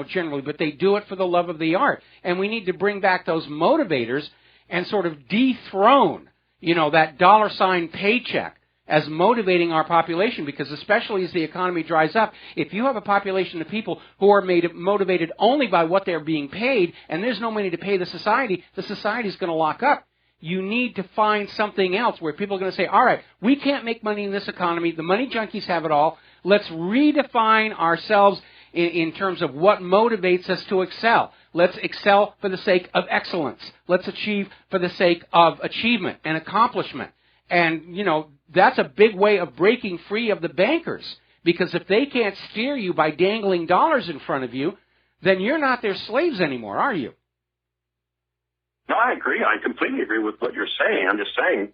generally, but they do it for the love of the art. And we need to bring back those motivators and sort of dethrone, that dollar sign paycheck as motivating our population, because especially as the economy dries up, if you have a population of people who are motivated only by what they're being paid, and there's no money to pay the society is going to lock up. You need to find something else where people are going to say, all right, we can't make money in this economy. The money junkies have it all. Let's redefine ourselves in terms of what motivates us to excel. Let's excel for the sake of excellence. Let's achieve for the sake of achievement and accomplishment. And, that's a big way of breaking free of the bankers, because if they can't steer you by dangling dollars in front of you, then you're not their slaves anymore, are you? No, I agree. I completely agree with what you're saying. I'm just saying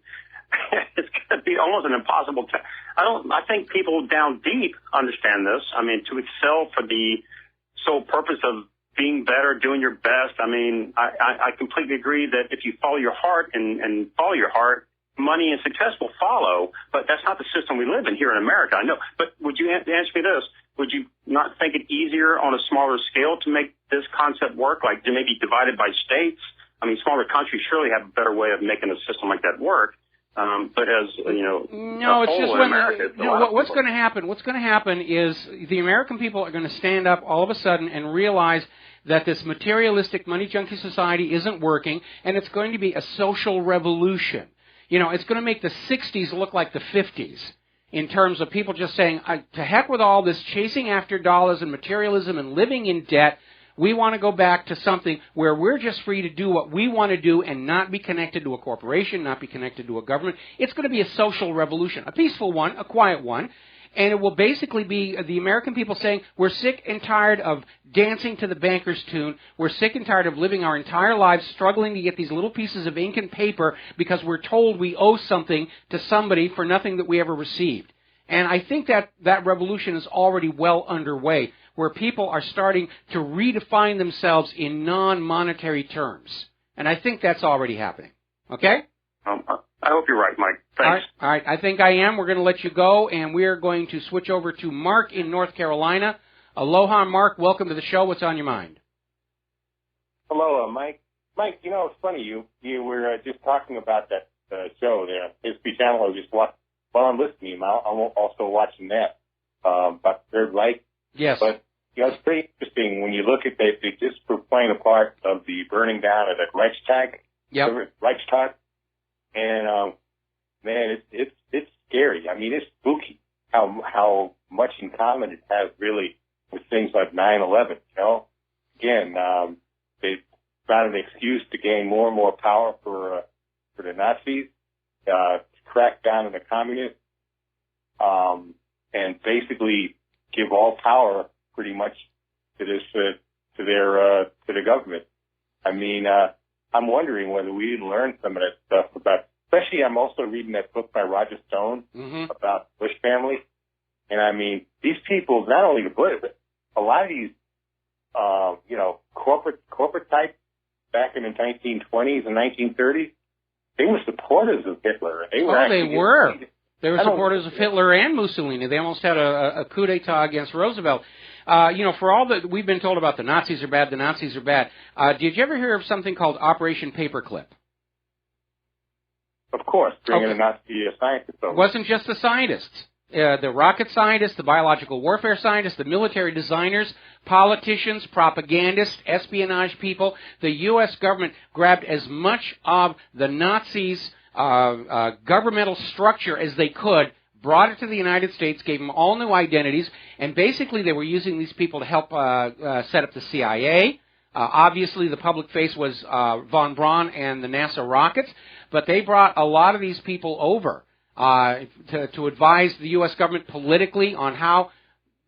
it's going to be almost an impossible task. I think people down deep understand this. I mean, to excel for the sole purpose of being better, doing your best. I mean, I completely agree that if you follow your heart and follow your heart, money and success will follow, but that's not the system we live in here in America. I know, but would you answer me this? Would you not think it easier on a smaller scale to make this concept work, like to maybe divided by states? I mean, smaller countries surely have a better way of making a system like that work. But as no, it's just what's going to happen. What's going to happen is the American people are going to stand up all of a sudden and realize that this materialistic money junkie society isn't working, and it's going to be a social revolution. It's going to make the 60s look like the 50s in terms of people just saying, to heck with all this chasing after dollars and materialism and living in debt. We want to go back to something where we're just free to do what we want to do and not be connected to a corporation, not be connected to a government. It's going to be a social revolution, a peaceful one, a quiet one. and it will basically be the American people saying, we're sick and tired of dancing to the banker's tune. We're sick and tired of living our entire lives struggling to get these little pieces of ink and paper because we're told we owe something to somebody for nothing that we ever received. And I think that revolution is already well underway, where people are starting to redefine themselves in non-monetary terms. And I think that's already happening. Okay? I hope you're right, Mike. Thanks. All right. I think I am. We're going to let you go, and we are going to switch over to Mark in North Carolina. Aloha, Mark. Welcome to the show. What's on your mind? Hello, Mike. Mike, you know, it's funny. You were just talking about that show there, History Channel. I just watched. While I'm listening, I'm also watching that about the Third Reich. Yes. But, you know, it's pretty interesting when you look at that. They just were playing a part of the burning down of the Reichstag. Yep. Reichstag. And, man, it's scary. I mean, it's spooky how much in common it has really with things like 9/11, you know? Again, they found an excuse to gain more and more power for the Nazis, to crack down on the communists, and basically give all power pretty much to this, to the government. I mean, I'm wondering whether we didn't learn some of that stuff about, especially I'm also reading that book by Roger Stone about the Bush family. And I mean, these people, not only the Bush, but a lot of these, you know, corporate types back in the 1920s and 1930s, they were supporters of Hitler. They were. They were supporters of Hitler and Mussolini. They almost had a coup d'etat against Roosevelt. You know, for all that we've been told about the Nazis are bad, did you ever hear of something called Operation Paperclip? Of course, bringing a Nazi scientist over. It wasn't just the scientists. The rocket scientists, the biological warfare scientists, the military designers, politicians, propagandists, espionage people. The U.S. government grabbed as much of the Nazis' governmental structure as they could, brought it to the United States, gave them all new identities, and basically they were using these people to help set up the CIA. Obviously, the public face was von Braun and the NASA rockets, but they brought a lot of these people over to advise the U.S. government politically on how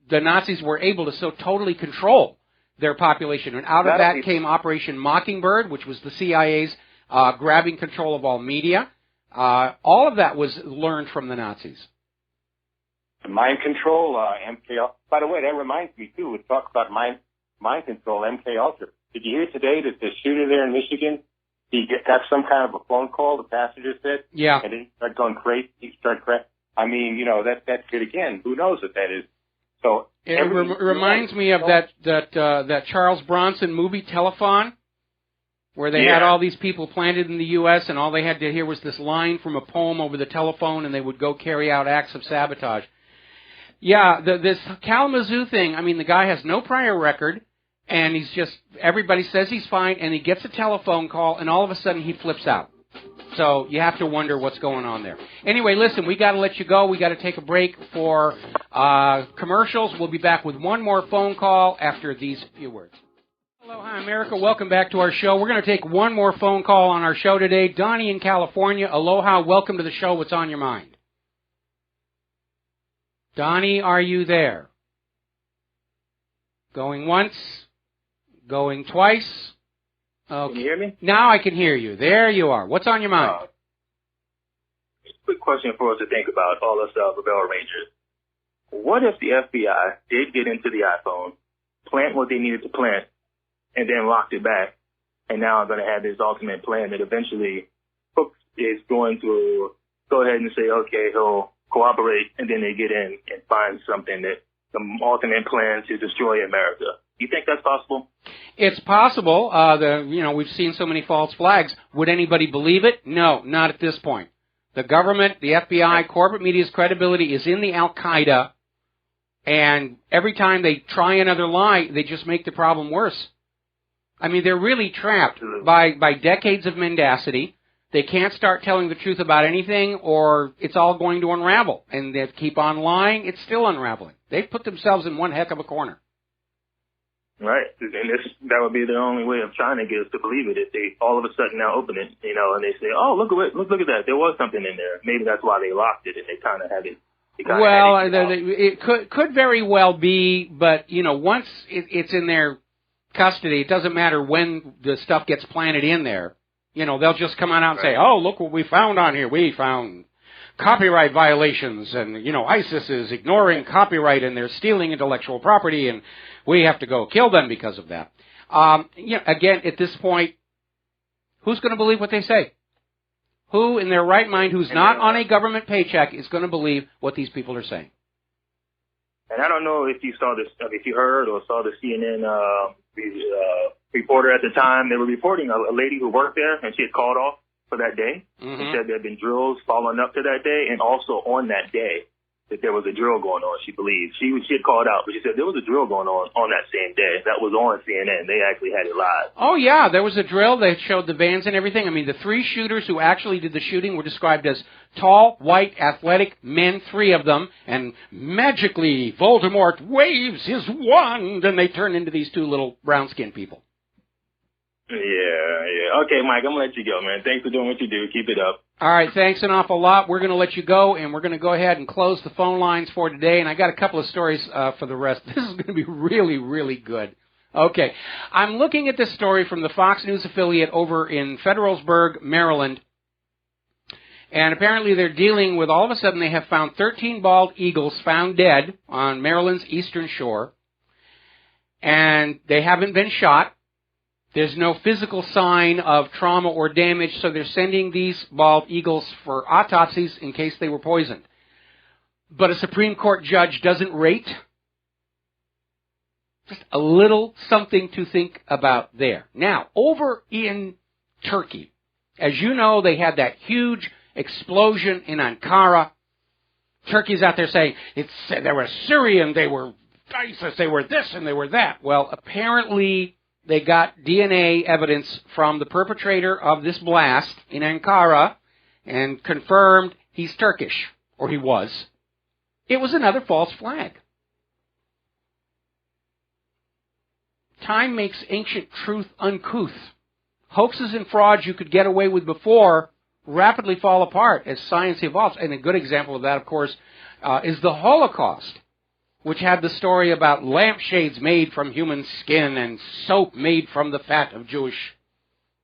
the Nazis were able to so totally control their population. And out of that came Operation Mockingbird, which was the CIA's grabbing control of all media. All of that was learned from the Nazis. Mind control, MK. By the way, that reminds me, too, we talk about mind control, MK Ultra. Did you hear today that the shooter there in Michigan, he got some kind of a phone call, the passenger said? Yeah. And then he started going crazy. I mean, you know, that kid again, who knows what that is? So it reminds me of that Charles Bronson movie, Telephone, where they had all these people planted in the U.S., and all they had to hear was this line from a poem over the telephone, and they would go carry out acts of sabotage. Yeah, this Kalamazoo thing, I mean, the guy has no prior record, and he's just, everybody says he's fine, and he gets a telephone call, and all of a sudden he flips out. So you have to wonder what's going on there. Anyway, listen, we got to let you go. We got to take a break for commercials. We'll be back with one more phone call after these few words. Hello, hi, America. Welcome back to our show. We're going to take one more phone call on our show today. Donnie in California. Aloha. Welcome to the show. What's on your mind? Donnie, are you there? Going once? Going twice? Okay. Can you hear me? Now I can hear you. There you are. What's on your mind? Quick question for us to think about, all us Rebel Rangers. What if the FBI did get into the iPhone, plant what they needed to plant, and then locked it back, and now I'm going to have this ultimate plan that eventually Cook is going to go ahead and say, okay, he'll cooperate, and then they get in and find something that the ultimate plan to destroy America. You think that's possible? It's possible. We've seen so many false flags. Would anybody believe it? No, not at this point. The government, the FBI, corporate media's credibility is in the Al-Qaeda, and every time they try another lie, they just make the problem worse. I mean, they're really trapped by decades of mendacity. They can't start telling the truth about anything, or it's all going to unravel. And they keep on lying, it's still unraveling. They've put themselves in one heck of a corner. Right. And that would be the only way of trying to get us to believe it, if they all of a sudden now open it, and they say, oh, look at that. There was something in there. Maybe that's why they locked it, and they kind of had it Well, it could very well be, but, once it's in their custody, it doesn't matter when the stuff gets planted in there. They'll just come on out and say, oh, look what we found on here. We found copyright violations, and, ISIS is ignoring copyright, and they're stealing intellectual property, and we have to go kill them because of that. Again, at this point, who's going to believe what they say? Who in their right mind, who's not on a government paycheck, is going to believe what these people are saying? And I don't know if you saw this, if you heard or saw the CNN reporter at the time. They were reporting a lady who worked there, and she had called off for that day. Mm-hmm. She said there had been drills following up to that day, and also on that day that there was a drill going on, she believes. She had called out, but she said there was a drill going on that same day. That was on CNN. They actually had it live. Oh, yeah, there was a drill. They showed the vans and everything. I mean, the three shooters who actually did the shooting were described as tall, white, athletic men, three of them, and magically Voldemort waves his wand, and they turn into these two little brown-skinned people. Yeah. Okay, Mike, I'm going to let you go, man. Thanks for doing what you do. Keep it up. All right, thanks an awful lot. We're going to let you go, and we're going to go ahead and close the phone lines for today, and I got a couple of stories for the rest. This is going to be really, really good. Okay, I'm looking at this story from the Fox News affiliate over in Federalsburg, Maryland, and apparently they're dealing with, all of a sudden, they have found 13 bald eagles found dead on Maryland's eastern shore, and they haven't been shot. There's no physical sign of trauma or damage, so they're sending these bald eagles for autopsies in case they were poisoned. But a Supreme Court judge doesn't rate. Just a little something to think about there. Now, over in Turkey, as you know, they had that huge explosion in Ankara. Turkey's out there saying, they were Syrian, they were ISIS, they were this and they were that. Well, apparently they got DNA evidence from the perpetrator of this blast in Ankara and confirmed he's Turkish, or he was. It was another false flag. Time makes ancient truth uncouth. Hoaxes and frauds you could get away with before rapidly fall apart as science evolves. And a good example of that, of course, is the Holocaust, which had the story about lampshades made from human skin and soap made from the fat of Jewish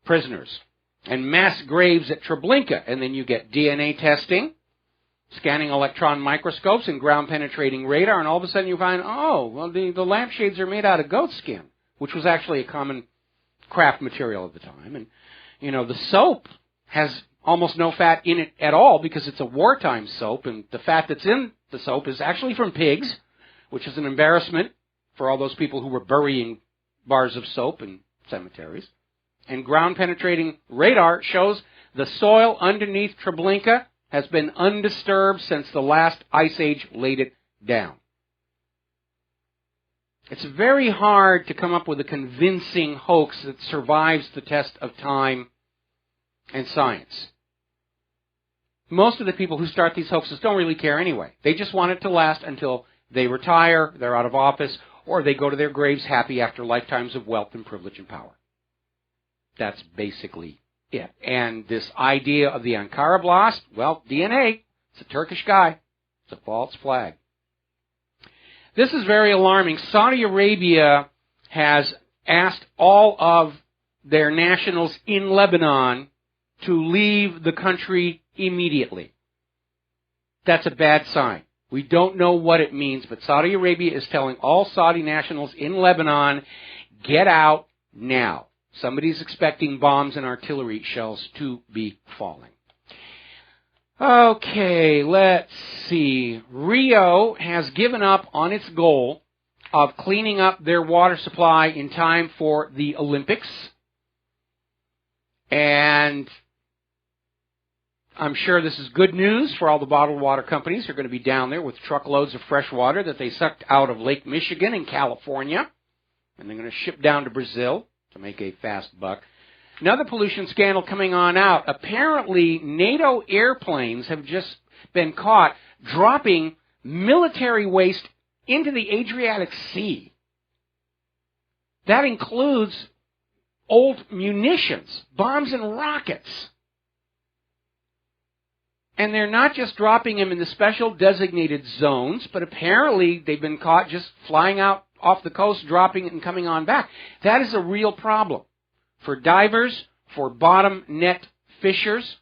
prisoners, and mass graves at Treblinka. And then you get DNA testing, scanning electron microscopes, and ground-penetrating radar, and all of a sudden you find, the lampshades are made out of goat skin, which was actually a common craft material at the time. And, the soap has almost no fat in it at all because it's a wartime soap, and the fat that's in the soap is actually from pigs, which is an embarrassment for all those people who were burying bars of soap in cemeteries. And ground-penetrating radar shows the soil underneath Treblinka has been undisturbed since the last ice age laid it down. It's very hard to come up with a convincing hoax that survives the test of time and science. Most of the people who start these hoaxes don't really care anyway. They just want it to last until they retire, they're out of office, or they go to their graves happy after lifetimes of wealth and privilege and power. That's basically it. And this idea of the Ankara blast, well, DNA, it's a Turkish guy. It's a false flag. This is very alarming. Saudi Arabia has asked all of their nationals in Lebanon to leave the country immediately. That's a bad sign. We don't know what it means, but Saudi Arabia is telling all Saudi nationals in Lebanon, get out now. Somebody's expecting bombs and artillery shells to be falling. Okay, let's see. Rio has given up on its goal of cleaning up their water supply in time for the Olympics. And I'm sure this is good news for all the bottled water companies who are going to be down there with truckloads of fresh water that they sucked out of Lake Michigan in California. And they're going to ship down to Brazil to make a fast buck. Another pollution scandal coming on out. Apparently, NATO airplanes have just been caught dropping military waste into the Adriatic Sea. That includes old munitions, bombs and rockets. And they're not just dropping them in the special designated zones, but apparently they've been caught just flying out off the coast, dropping it and coming on back. That is a real problem for divers, for bottom net fishers.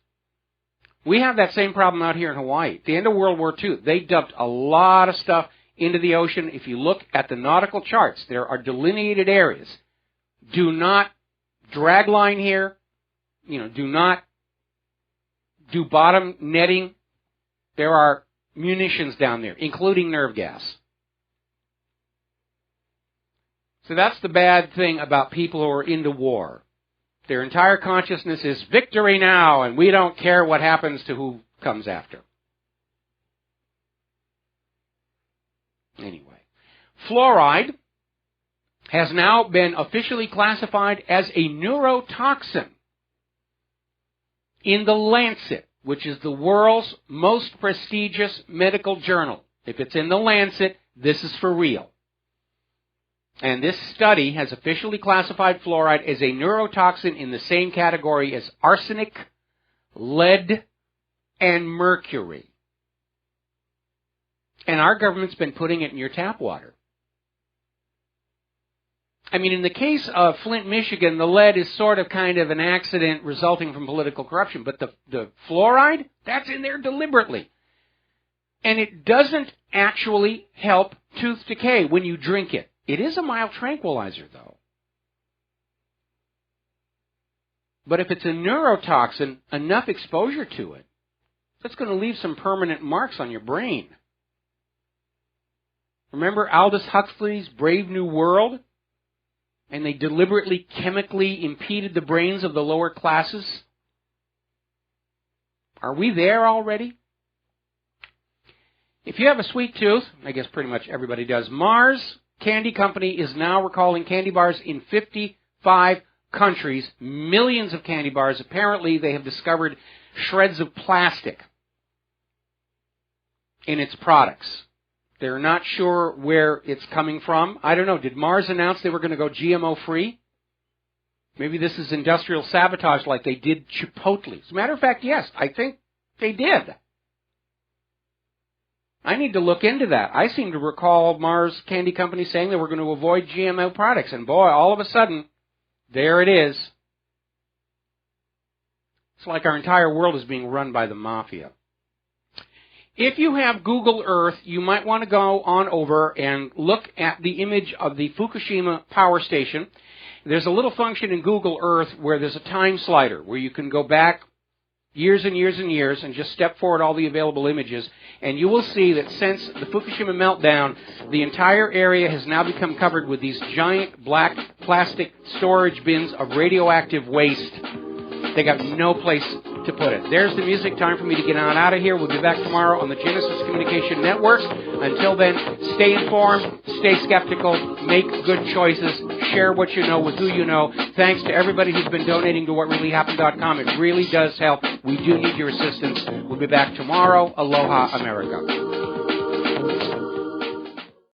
We have that same problem out here in Hawaii. At the end of World War II, they dumped a lot of stuff into the ocean. If you look at the nautical charts, there are delineated areas. Do not drag line here. Do not do bottom netting. There are munitions down there, including nerve gas. So that's the bad thing about people who are into war. Their entire consciousness is victory now, and we don't care what happens to who comes after. Anyway, fluoride has now been officially classified as a neurotoxin in the Lancet, which is the world's most prestigious medical journal. If it's in the Lancet, this is for real. And this study has officially classified fluoride as a neurotoxin in the same category as arsenic, lead, and mercury. And our government's been putting it in your tap water. I mean, in the case of Flint, Michigan, the lead is sort of kind of an accident resulting from political corruption. But the fluoride, that's in there deliberately. And it doesn't actually help tooth decay when you drink it. It is a mild tranquilizer, though. But if it's a neurotoxin, enough exposure to it, that's going to leave some permanent marks on your brain. Remember Aldous Huxley's Brave New World? And they deliberately chemically impeded the brains of the lower classes? Are we there already? If you have a sweet tooth, I guess pretty much everybody does, Mars Candy Company is now recalling candy bars in 55 countries, millions of candy bars. Apparently, they have discovered shreds of plastic in its products. They're not sure where it's coming from. I don't know. Did Mars announce they were going to go GMO-free? Maybe this is industrial sabotage like they did Chipotle. As a matter of fact, yes, I think they did. I need to look into that. I seem to recall Mars Candy Company saying they were going to avoid GMO products. And boy, all of a sudden, there it is. It's like our entire world is being run by the mafia. If you have Google Earth, you might want to go on over and look at the image of the Fukushima power station. There's a little function in Google Earth where there's a time slider where you can go back years and years and years and just step forward all the available images, and you will see that since the Fukushima meltdown, the entire area has now become covered with these giant black plastic storage bins of radioactive waste. They got no place to put it. There's the music. Time for me to get on out of here. We'll be back tomorrow on the Genesis Communication Network. Until then, stay informed, stay skeptical, make good choices, share what you know with who you know. Thanks to everybody who's been donating to WhatReallyHappened.com. It really does help. We do need your assistance. We'll be back tomorrow. Aloha, America.